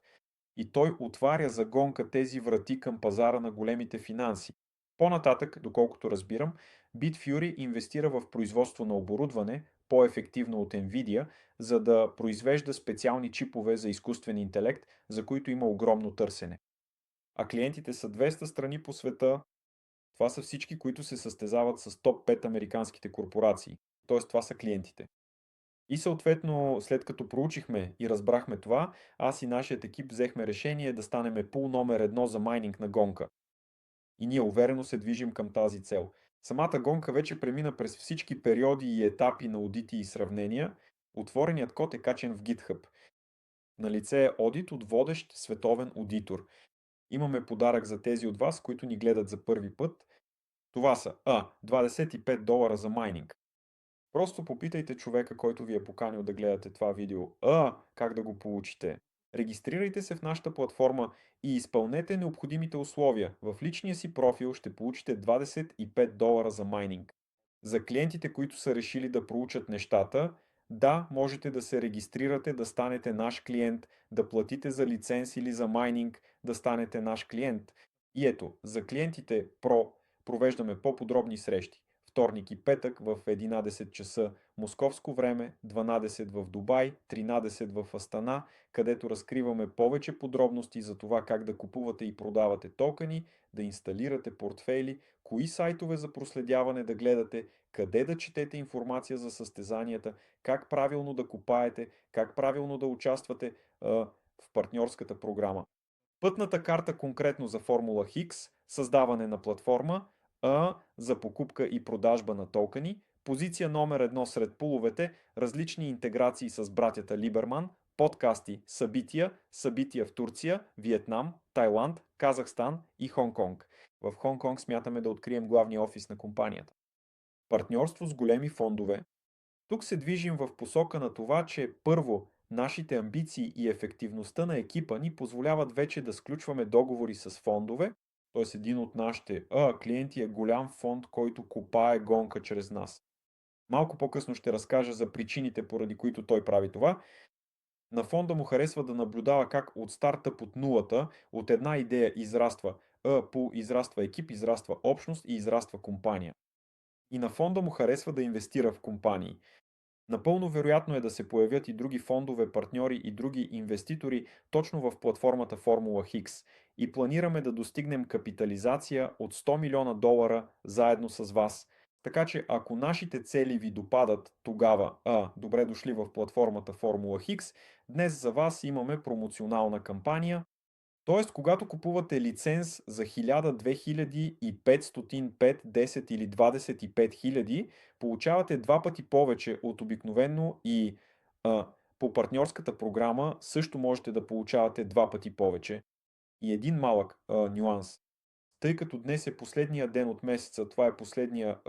A: и той отваря за гонка тези врати към пазара на големите финанси. По-нататък, доколкото разбирам, Bitfury инвестира в производство на оборудване, по-ефективно от Nvidia, за да произвежда специални чипове за изкуствен интелект, за които има огромно търсене. А клиентите са 200 страни по света. Това са всички, които се състезават с топ 5 американските корпорации. Тоест, това са клиентите. И съответно, след като проучихме и разбрахме това, аз и нашият екип взехме решение да станем пул номер едно за майнинг на гонка. И ние уверено се движим към тази цел. Самата гонка вече премина през всички периоди и етапи на одити и сравнения. Отвореният код е качен в GitHub. Налице е одит от водещ световен одитор. Имаме подарък за тези от вас, които ни гледат за първи път. Това са 25 долара за майнинг. Просто попитайте човека, който ви е поканил да гледате това видео, как да го получите. Регистрирайте се в нашата платформа и изпълнете необходимите условия. В личния си профил ще получите 25 долара за майнинг. За клиентите, които са решили да проучат нещата, да, можете да се регистрирате, да станете наш клиент, да платите за лиценз или за майнинг, да станете наш клиент. И ето, за клиентите Pro провеждаме по-подробни срещи. Вторник и петък в 11 часа московско време, 12 в Дубай, 13 в Астана, където разкриваме повече подробности за това как да купувате и продавате токени, да инсталирате портфейли, кои сайтове за проследяване да гледате, къде да четете информация за състезанията, как правилно да купаете, как правилно да участвате в партньорската програма. Пътната карта конкретно за Формула Хикс, създаване на платформа, за покупка и продажба на токени, позиция номер едно сред пуловете, различни интеграции с братята Либерман, подкасти, събития в Турция, Виетнам, Тайланд, Казахстан и Хонг-Конг. В Хонг-Конг смятаме да открием главния офис на компанията. Партньорство с големи фондове. Тук се движим в посока на това, че първо, нашите амбиции и ефективността на екипа ни позволяват вече да сключваме договори с фондове, т.е. един от нашите клиенти е голям фонд, който купае гонка чрез нас. Малко по-късно ще разкажа за причините, поради които той прави това. На фонда му харесва да наблюдава как от стартъп от нулата, от една идея израства израства екип, израства общност и израства компания. И на фонда му харесва да инвестира в компании. Напълно вероятно е да се появят и други фондове, партньори и други инвеститори точно в платформата Формула Хикс и планираме да достигнем капитализация от 100 милиона долара заедно с вас. Така че ако нашите цели ви допадат, тогава добре дошли в платформата Формула Хикс. Днес за вас имаме промоционална кампания. Тоест, когато купувате лиценз за 1000, 2000 и 500, 5, 10 или 25 хиляди, получавате два пъти повече от обикновено и по партньорската програма също можете да получавате два пъти повече. И един малък нюанс. Тъй като днес е последния ден от месеца, това е последния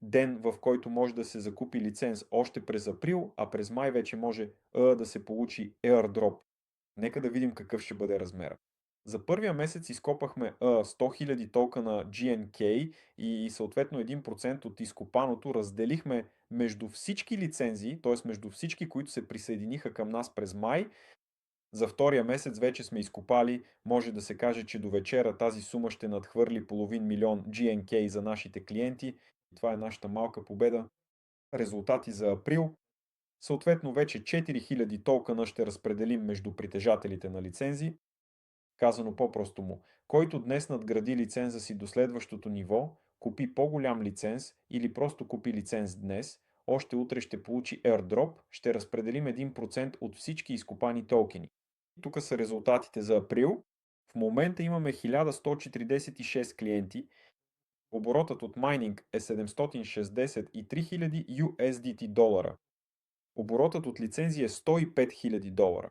A: ден, в който може да се закупи лиценз още през април, а през май вече може да се получи airdrop. Нека да видим какъв ще бъде размера. За първия месец изкопахме 100 000 токена GNK и съответно 1% от изкопаното разделихме между всички лицензии, т.е. между всички, които се присъединиха към нас през май. За втория месец вече сме изкопали, може да се каже, че до вечера тази сума ще надхвърли половин милион GNK за нашите клиенти. Това е нашата малка победа. Резултати за април. Съответно вече 4000 токена ще разпределим между притежателите на лицензи. Казано по-просто му, който днес надгради лиценза си до следващото ниво, купи по-голям лиценз или просто купи лиценз днес, още утре ще получи airdrop, ще разпределим 1% от всички изкопани токени. Тук са резултатите за април. В момента имаме 1146 клиенти. Оборотът от майнинг е 763 000 USDT долара. Оборотът от лицензи е 105 000 долара.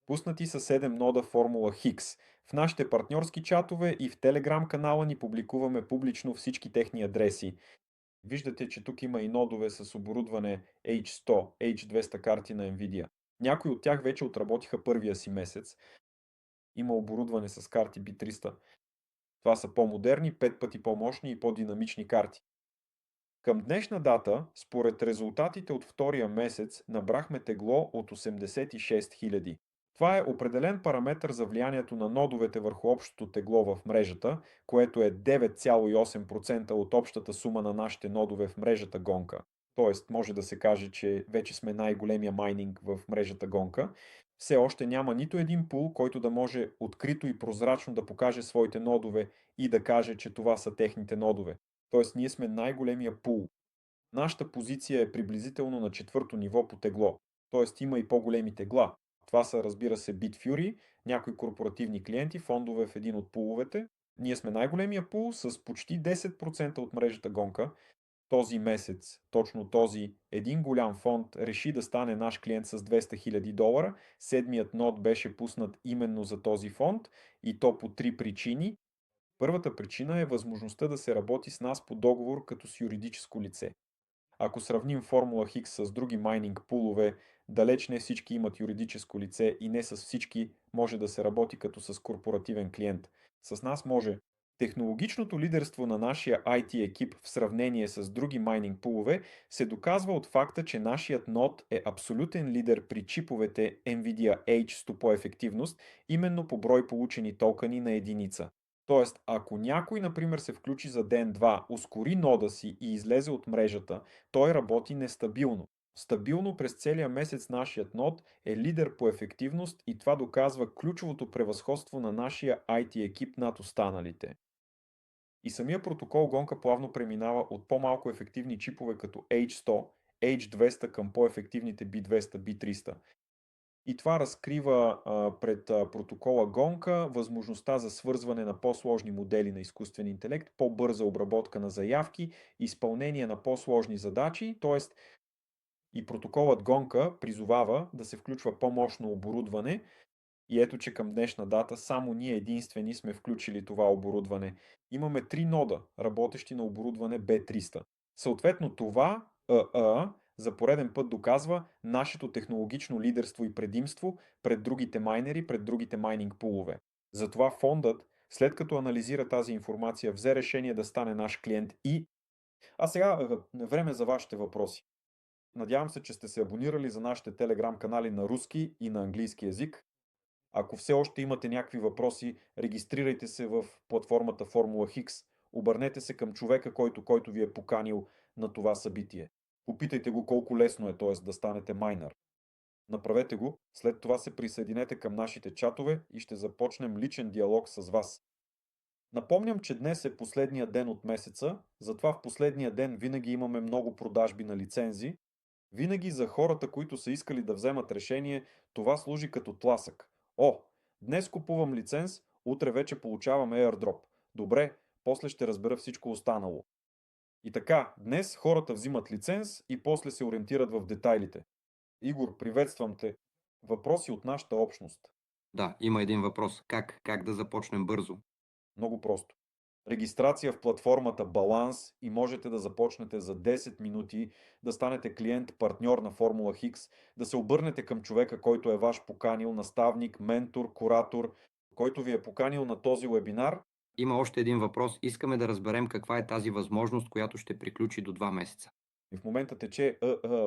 A: Пуснати са 7 нода Формула Хикс. В нашите партньорски чатове и в Телеграм канала ни публикуваме публично всички техни адреси. Виждате, че тук има и нодове с оборудване H100, H200 карти на Nvidia. Някои от тях вече отработиха първия си месец. Има оборудване с карти B300. Това са по-модерни, 5 пъти по-мощни и по-динамични карти. Към днешна дата, според резултатите от втория месец, набрахме тегло от 86 000. Това е определен параметър за влиянието на нодовете върху общото тегло в мрежата, което е 9,8% от общата сума на нашите нодове в мрежата гонка. Тоест, може да се каже, че вече сме най-големия майнинг в мрежата гонка. Все още няма нито един пул, който да може открито и прозрачно да покаже своите нодове и да каже, че това са техните нодове. Тоест, ние сме най-големия пул. Нашата позиция е приблизително на четвърто ниво по тегло. Тоест, има и по-големи тегла. Това са, разбира се, BitFury, някои корпоративни клиенти, фондове в един от пуловете. Ние сме най-големия пул с почти 10% от мрежата гонка. Този месец, точно този един голям фонд реши да стане наш клиент с 200 000 долара. Седмият нод беше пуснат именно за този фонд и то по три причини. Първата причина е възможността да се работи с нас по договор като с юридическо лице. Ако сравним формула Хикс с други майнинг пулове, далеч не всички имат юридическо лице и не с всички може да се работи като с корпоративен клиент. С нас може. Технологичното лидерство на нашия IT екип в сравнение с други майнинг пулове се доказва от факта, че нашият нод е абсолютен лидер при чиповете NVIDIA H100 по ефективност, именно по брой получени токени на единица. Тоест, ако някой, например, се включи за ден-два, ускори нода си и излезе от мрежата, той работи нестабилно. Стабилно през целия месец нашият нод е лидер по ефективност и това доказва ключовото превъзходство на нашия IT екип над останалите. И самия протокол гонка плавно преминава от по-малко ефективни чипове като H100, H200 към по-ефективните B200, B300. И това разкрива пред протокола гонка възможността за свързване на по-сложни модели на изкуствен интелект, по-бърза обработка на заявки, изпълнение на по-сложни задачи, т.е. и протоколът гонка призовава да се включва по-мощно оборудване. И ето, че към днешна дата само ние единствени сме включили това оборудване. Имаме три нода, работещи на оборудване B300. Съответно това за пореден път доказва нашето технологично лидерство и предимство пред другите майнери, пред другите майнинг пулове. Затова фондът, след като анализира тази информация, взе решение да стане наш клиент и... А сега време за вашите въпроси. Надявам се, че сте се абонирали за нашите телеграм канали на руски и на английски язик. Ако все още имате някакви въпроси, регистрирайте се в платформата Формула Хикс. Обърнете се към човека, който ви е поканил на това събитие. Опитайте го колко лесно е, т.е. да станете майнер. Направете го, след това се присъединете към нашите чатове и ще започнем личен диалог с вас. Напомням, че днес е последния ден от месеца, затова в последния ден винаги имаме много продажби на лицензи. Винаги за хората, които са искали да вземат решение, това служи като тласък. О, днес купувам лиценз, утре вече получавам airdrop. Добре, после ще разбера всичко останало. И така, днес хората взимат лиценз и после се ориентират в детайлите. Игор, приветствам те. Въпроси от нашата общност.
B: Да, има един въпрос. Как да започнем бързо?
A: Много просто. Регистрация в платформата Баланс и можете да започнете за 10 минути, да станете клиент-партньор на Формула Хикс, да се обърнете към човека, който е ваш поканил, наставник, ментор, куратор, който ви е поканил на този вебинар.
B: Има още един въпрос. Искаме да разберем каква е тази възможност, която ще приключи до 2 месеца.
A: И в момента тече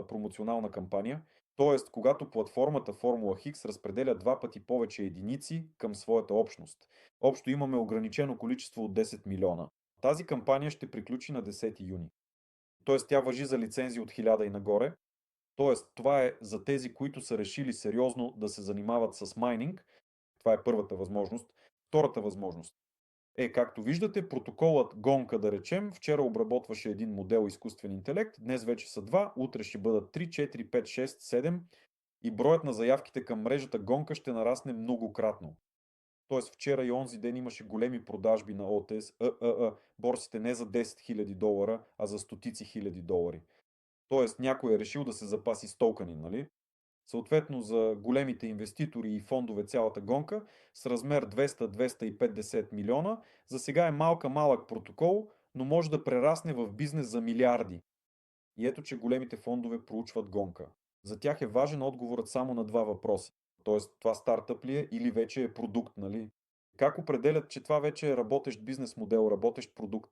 A: промоционална кампания, т.е. когато платформата Формула Хикс разпределя 2 пъти повече единици към своята общност. Общо имаме ограничено количество от 10 милиона. Тази кампания ще приключи на 10 юни. Т.е. тя важи за лицензи от 1000 и нагоре. Т.е. това е за тези, които са решили сериозно да се занимават с майнинг. Това е първата възможност. Втората възможност както виждате, протоколът гонка, да речем, вчера обработваше един модел изкуствен интелект, днес вече са два, утре ще бъдат 3, 4, 5, 6, 7 и броят на заявките към мрежата гонка ще нарасне многократно. Тоест вчера и онзи ден имаше големи продажби на ОТС, борсите не за 10 000 долара, а за стотици хиляди долари. Тоест някой е решил да се запаси с токени, нали? Съответно за големите инвеститори и фондове цялата гонка с размер 200-250 милиона, за сега е малък протокол, но може да прерасне в бизнес за милиарди. И ето, че големите фондове проучват гонка. За тях е важен отговорът само на два въпроса. Тоест, това стартъп ли е или вече е продукт, нали? Как определят, че това вече е работещ бизнес модел, работещ продукт?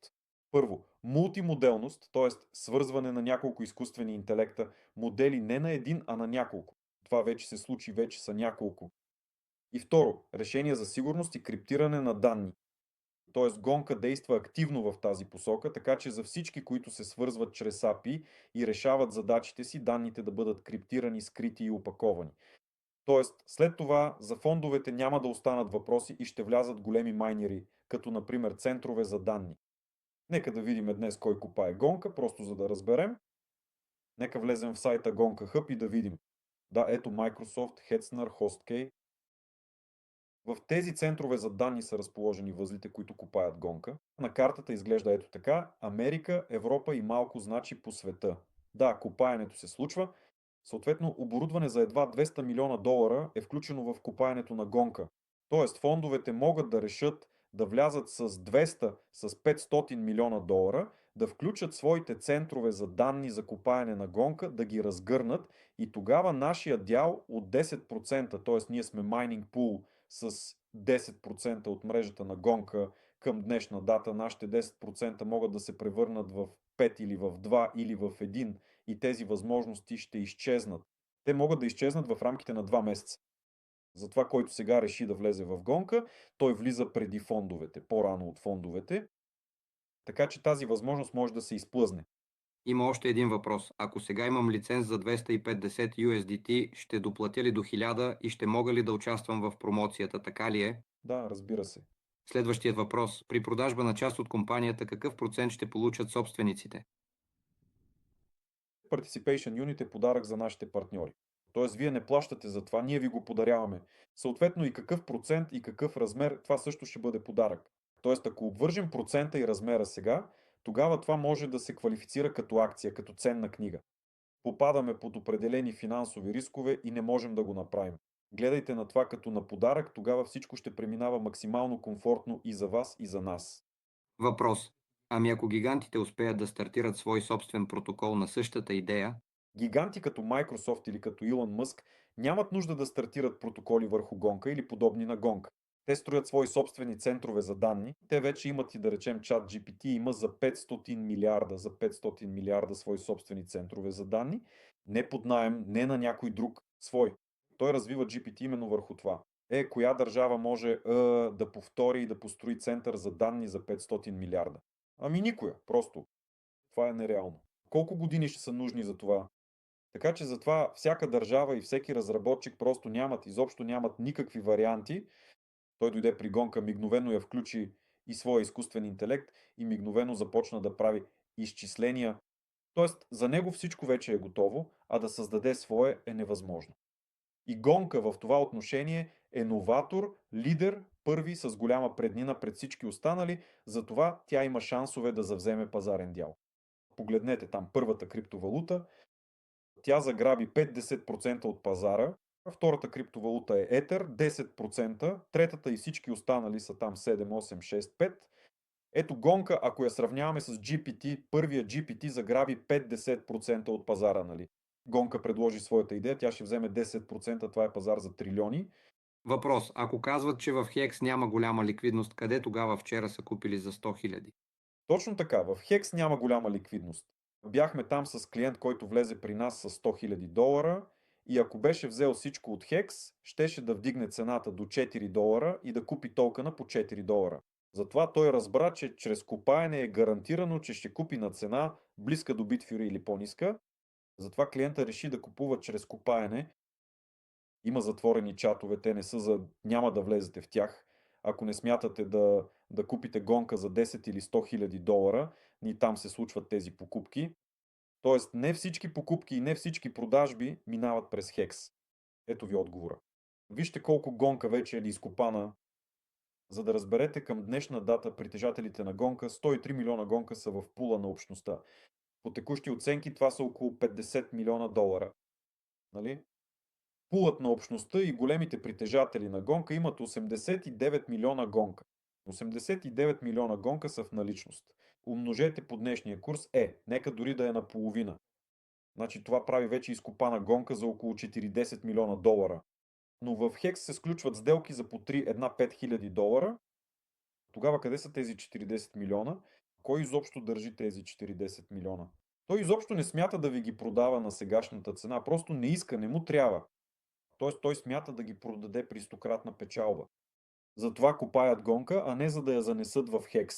A: Първо, мултимоделност, т.е. свързване на няколко изкуствени интелекта, модели не на един, а на няколко. Това вече се случи, вече са няколко. И второ, решение за сигурност и криптиране на данни. Т.е. гонка действа активно в тази посока, така че за всички, които се свързват чрез API и решават задачите си, данните да бъдат криптирани, скрити и опаковани. Тоест, след това за фондовете няма да останат въпроси и ще влязат големи майнери, като например центрове за данни. Нека да видим днес кой копае гонка, просто за да разберем. Нека влезем в сайта Гонка Hub и да видим. Да, ето Microsoft, Hetzner, HostK. В тези центрове за данни са разположени възлите, които копаят гонка. На картата изглежда ето така: Америка, Европа и малко значи по света. Да, копаенето се случва. Съответно, оборудване за едва 200 милиона долара е включено в копаенето на гонка. Тоест, фондовете могат да решат да влязат с 200, с 500 милиона долара, да включат своите центрове за данни за копаене на гонка, да ги разгърнат и тогава нашия дял от 10%, т.е. ние сме майнинг пул с 10% от мрежата на гонка към днешна дата, нашите 10% могат да се превърнат в 5 или в 2 или в 1 и тези възможности ще изчезнат. Те могат да изчезнат в рамките на 2 месеца. Затова, който сега реши да влезе в гонка, той влиза преди фондовете, по-рано от фондовете, така че тази възможност може да се изплъзне.
B: Има още един въпрос. Ако сега имам лиценз за 250 USDT, ще доплатя ли до 1000 и ще мога ли да участвам в промоцията, така ли е?
A: Да, разбира се.
B: Следващият въпрос. При продажба на част от компанията, какъв процент ще получат собствениците?
A: Participation Unit е подарък за нашите партньори. Тоест, вие не плащате за това, ние ви го подаряваме. Съответно и какъв процент и какъв размер, това също ще бъде подарък. Тоест, ако обвържем процента и размера сега, тогава това може да се квалифицира като акция, като ценна книга. Попадаме под определени финансови рискове и не можем да го направим. Гледайте на това като на подарък, тогава всичко ще преминава максимално комфортно и за вас, и за нас.
B: Въпрос. Ами ако гигантите успеят да стартират свой собствен протокол на същата идея,
A: Гиганти като Microsoft или като Илон Мъск нямат нужда да стартират протоколи върху гонка или подобни на гонка. Те строят свои собствени центрове за данни. Те вече имат и да речем чат GPT има за 500 милиарда свои собствени центрове за данни. Не под наем, не на някой друг, свой. Той развива GPT именно върху това. Коя държава може да повтори и да построи център за данни за 500 милиарда? Ами никоя, просто. Това е нереално. Колко години ще са нужни за това? Така че затова всяка държава и всеки разработчик просто изобщо нямат никакви варианти. Той дойде при гонка, мигновено я включи и своя изкуствен интелект и мигновено започна да прави изчисления. Тоест, за него всичко вече е готово, а да създаде свое е невъзможно. И гонка в това отношение е новатор, лидер, първи с голяма преднина пред всички останали, затова тя има шансове да завземе пазарен дял. Погледнете там първата криптовалута, тя заграби 5-10% от пазара, втората криптовалута е Етер, 10%, третата и всички останали са там 7, 8, 6, 5. Ето гонка, ако я сравняваме с GPT, първия GPT заграби 5-10% от пазара, нали? Гонка предложи своята идея, тя ще вземе 10%, това е пазар за трилиони.
B: Въпрос. Ако казват, че в Хекс няма голяма ликвидност, къде тогава вчера са купили за 100 000?
A: Точно така, в Хекс няма голяма ликвидност. Бяхме там с клиент, който влезе при нас с 100 000 долара и ако беше взел всичко от Хекс, щеше да вдигне цената до 4 долара и да купи токена по 4 долара. Затова той разбра, че чрез купаене е гарантирано, че ще купи на цена близка до Bitfury или по-ниска. Затова клиента реши да купува чрез купаене. Има затворени чатове, те не са за... няма да влезете в тях. Ако не смятате да купите гонка за 10 или 100 хиляди долара, ни там се случват тези покупки. Тоест, не всички покупки и не всички продажби минават през Хекс. Ето ви отговора. Вижте колко гонка вече е изкопана. За да разберете, към днешна дата притежателите на гонка, 103 милиона гонка са в пула на общността. По текущи оценки това са около 50 милиона долара. Нали? Пулът на общността и големите притежатели на гонка имат 89 милиона гонка. 89 милиона гонка са в наличност. Умножете по днешния курс нека дори да е наполовина. Значи това прави вече изкопана гонка за около 40 милиона долара. Но в Хекс се сключват сделки за по 3, една 5 хиляди долара. Тогава къде са тези 40 милиона? Кой изобщо държи тези 40 милиона? Той изобщо не смята да ви ги продава на сегашната цена, просто не иска, не му трябва. Тоест той смята да ги продаде при стократна печалба. Затова копаят гонка, а не за да я занесат в Хекс.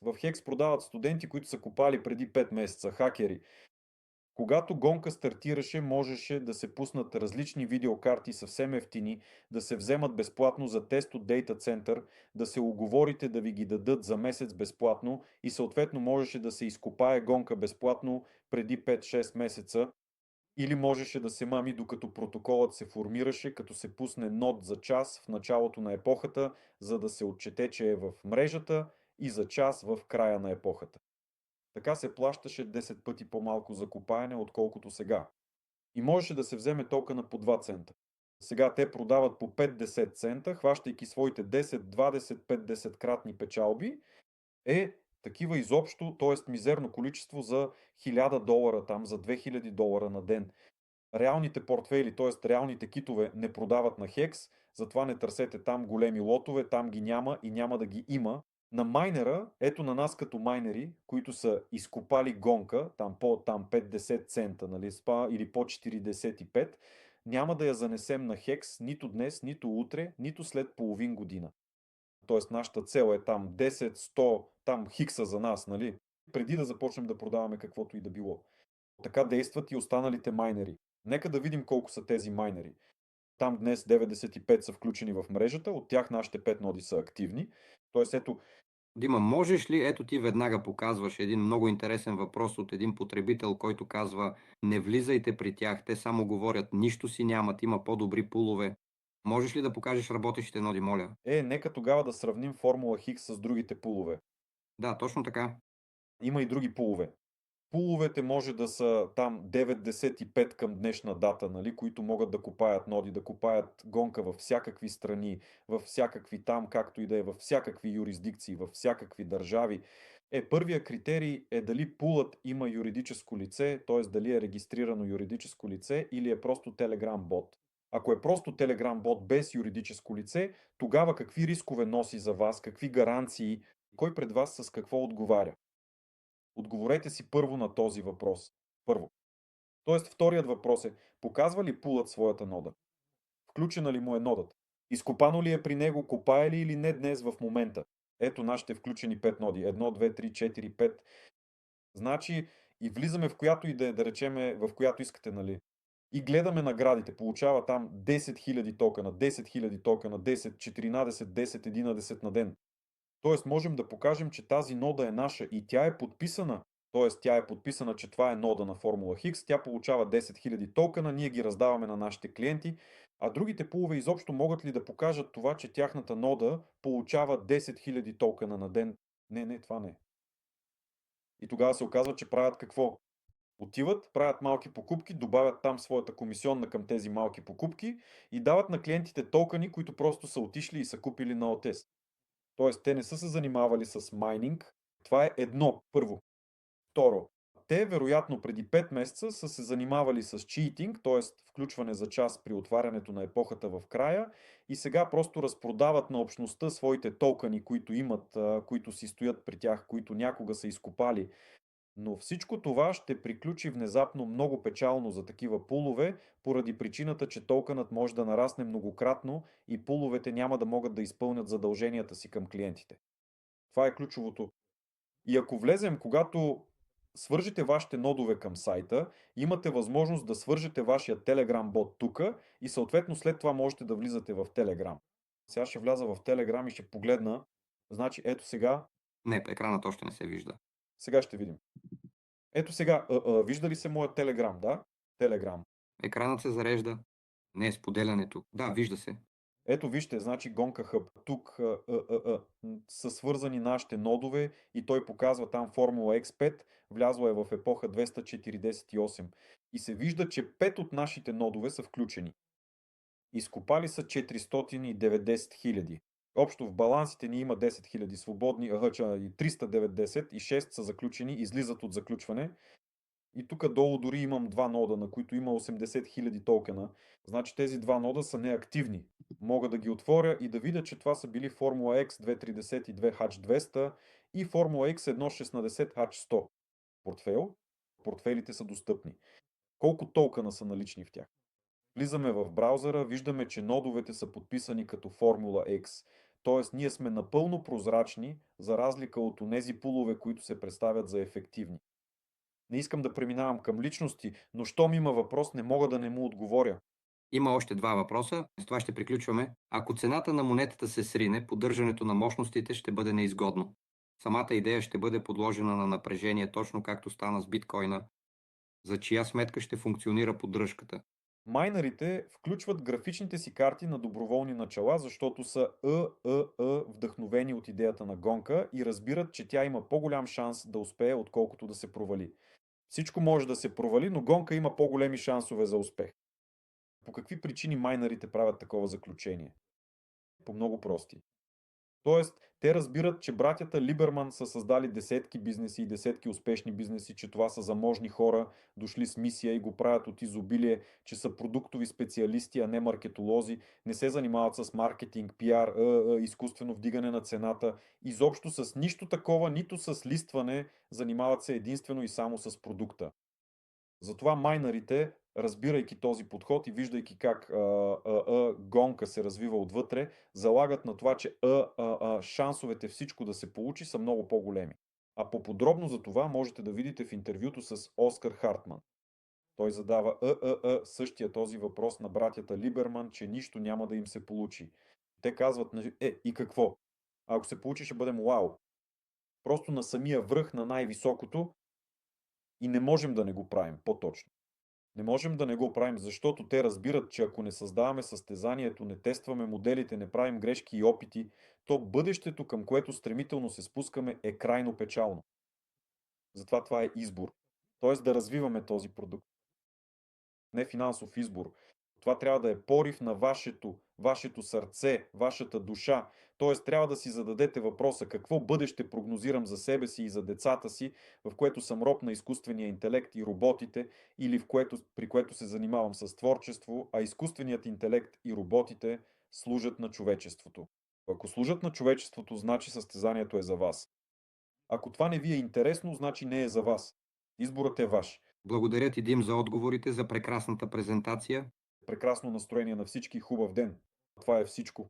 A: В Хекс продават студенти, които са копали преди 5 месеца, хакери. Когато гонка стартираше, можеше да се пуснат различни видеокарти съвсем ефтини, да се вземат безплатно за тест от дейта център, да се уговорите да ви ги дадат за месец безплатно и съответно можеше да се изкопае гонка безплатно преди 5-6 месеца. Или можеше да се мами докато протоколът се формираше, като се пусне нод за час в началото на епохата, за да се отчете, че е в мрежата и за час в края на епохата. Така се плащаше 10 пъти по-малко за копаене, отколкото сега. И можеше да се вземе токена по 2 цента. Сега те продават по 5-10 цента, хващайки своите 10, 20, 5-10 кратни печалби. Такива изобщо, т.е. мизерно количество за 1000 долара, там за 2000 долара на ден. Реалните портфейли, т.е. реалните китове не продават на Хекс, затова не търсете там големи лотове, там ги няма и няма да ги има. На майнера, ето на нас като майнери, които са изкопали гонка, там по 5-10 цента, нали, спа, или по 45, няма да я занесем на Хекс нито днес, нито утре, нито след половин година. Тоест нашата цел е там 10, 100, там хикса за нас, нали? Преди да започнем да продаваме каквото и да било. Така действат и останалите майнери. Нека да видим колко са тези майнери. Там днес 95 са включени в мрежата, от тях нашите 5 ноди са активни. Тоест ето,
B: Дима, можеш ли, ето ти веднага показваш един много интересен въпрос от един потребител, който казва: не влизайте при тях, те само говорят, нищо си нямат, има по-добри пулове. Можеш ли да покажеш работещите ноди, моля?
A: нека тогава да сравним формула Хикс с другите пулове.
B: Да, точно така.
A: Има и други пулове. Пуловете може да са там 95 към днешна дата, нали, които могат да копаят ноди, да копаят гонка във всякакви страни, във всякакви там, както и да е, във всякакви юрисдикции, във всякакви държави. Първия критерий е дали пулът има юридическо лице, т.е. дали е регистрирано юридическо лице или е просто Telegram бот. Ако е просто Telegram бот без юридическо лице, тогава какви рискове носи за вас, какви гаранции, кой пред вас с какво отговаря? Отговорете си първо на този въпрос. Първо. Тоест, вторият въпрос е: показва ли пулът своята нода? Включена ли му е нодата? Изкопано ли е при него, копае ли или не днес в момента? Ето нашите включени 5 ноди. 1, 2, 3, 4, 5. Значи и влизаме в която и да речеме, в която искате, нали. И гледаме наградите. Получава там 10 000 токена, 10 000 токена, 10, 14, 10, 11 на ден. Тоест можем да покажем, че тази нода е наша и тя е подписана. Тоест тя е подписана, че това е нода на Формула Хикс, тя получава 10 000 токена, ние ги раздаваме на нашите клиенти, а другите пулове изобщо могат ли да покажат това, че тяхната нода получава 10 000 токена на ден? Не, не, това не. И тогава се оказва, че правят какво? Отиват, правят малки покупки, добавят там своята комисионна към тези малки покупки и дават на клиентите токени, които просто са отишли и са купили на OTS. Тоест, те не са се занимавали с майнинг. Това е едно, първо. Второ, те вероятно преди 5 месеца са се занимавали с читинг, т.е. включване за час при отварянето на епохата в края и сега просто разпродават на общността своите токени, които имат, които си стоят при тях, които някога са изкопали. Но всичко това ще приключи внезапно много печално за такива пулове, поради причината, че токенът може да нарасне многократно и пуловете няма да могат да изпълнят задълженията си към клиентите. Това е ключовото. И ако влезем, когато свържете вашите нодове към сайта, имате възможност да свържете вашия Telegram бот тук и съответно след това можете да влизате в Telegram. Сега ще вляза в Telegram и ще погледна. Значи ето сега,
B: Не, екранът още не се вижда.
A: сега ще видим. Ето сега, вижда ли се моят Telegram, да? Telegram.
B: Екранът се зарежда. Не е споделянето. Да, вижда се.
A: Ето вижте, значи Гонка Hub. Тук са свързани нашите нодове и той показва там Формула X5, влязла е в епоха 248. И се вижда, че 5 от нашите нодове са включени. Изкопали са 490 хиляди. Общо в балансите ни има 10 хиляди свободни, и 390 и 6 са заключени, излизат от заключване. И тук долу дори имам два нода, на които има 80 000 токена. Значи тези два нода са неактивни. Мога да ги отворя и да видя, че това са били Formula X 232 Hatch 200 и Formula X 1.16 Hatch 100. Портфейл. Портфейлите са достъпни. Колко токена са налични в тях? Влизаме в браузъра, виждаме, че нодовете са подписани като Formula X. Тоест, ние сме напълно прозрачни, за разлика от онези пулове, които се представят за ефективни. Не искам да преминавам към личности, но щом има въпрос, не мога да не му отговоря.
B: Има още два въпроса. С това ще приключваме. Ако цената на монетата се срине, поддържането на мощностите ще бъде неизгодно. Самата идея ще бъде подложена на напрежение, точно както стана с биткоина. За чия сметка ще функционира поддръжката?
A: Майнерите включват графичните си карти на доброволни начала, защото са вдъхновени от идеята на гонка и разбират, че тя има по-голям шанс да успее, отколкото да се провали. Всичко може да се провали, но гонка има по-големи шансове за успех. По какви причини майнерите правят такова заключение? По много прости. Тоест, те разбират, че братята Либерман са създали десетки бизнеси и десетки успешни бизнеси, че това са заможни хора, дошли с мисия и го правят от изобилие, че са продуктови специалисти, а не маркетолози, не се занимават с маркетинг, пиар, изкуствено вдигане на цената, изобщо с нищо такова, нито с листване, занимават се единствено и само с продукта. Затова майнарите, разбирайки този подход и виждайки как гонка се развива отвътре, залагат на това, че шансовете всичко да се получи са много по-големи. А по-подробно за това можете да видите в интервюто с Оскар Хартман. Той задава същия този въпрос на братята Либерман, че нищо няма да им се получи. Те казват, и какво? Ако се получи, ще бъдем вау. Просто на самия връх на най-високото и не можем да не го правим, по-точно. Не можем да не го правим, защото те разбират, че ако не създаваме състезанието, не тестваме моделите, не правим грешки и опити, то бъдещето, към което стремително се спускаме, е крайно печално. Затова това е избор. Тоест да развиваме този продукт. Не финансов избор. Това трябва да е порив на вашето сърце, вашата душа. Тоест трябва да си зададете въпроса какво бъдеще прогнозирам за себе си и за децата си, в което съм роб на изкуствения интелект и роботите, или при което се занимавам с творчество, а изкуственият интелект и роботите служат на човечеството. Ако служат на човечеството, значи състезанието е за вас. Ако това не ви е интересно, значи не е за вас. Изборът е ваш.
B: Благодаря ти, Дим, за отговорите, за прекрасната презентация.
A: Прекрасно настроение на всички и хубав ден. Това е всичко.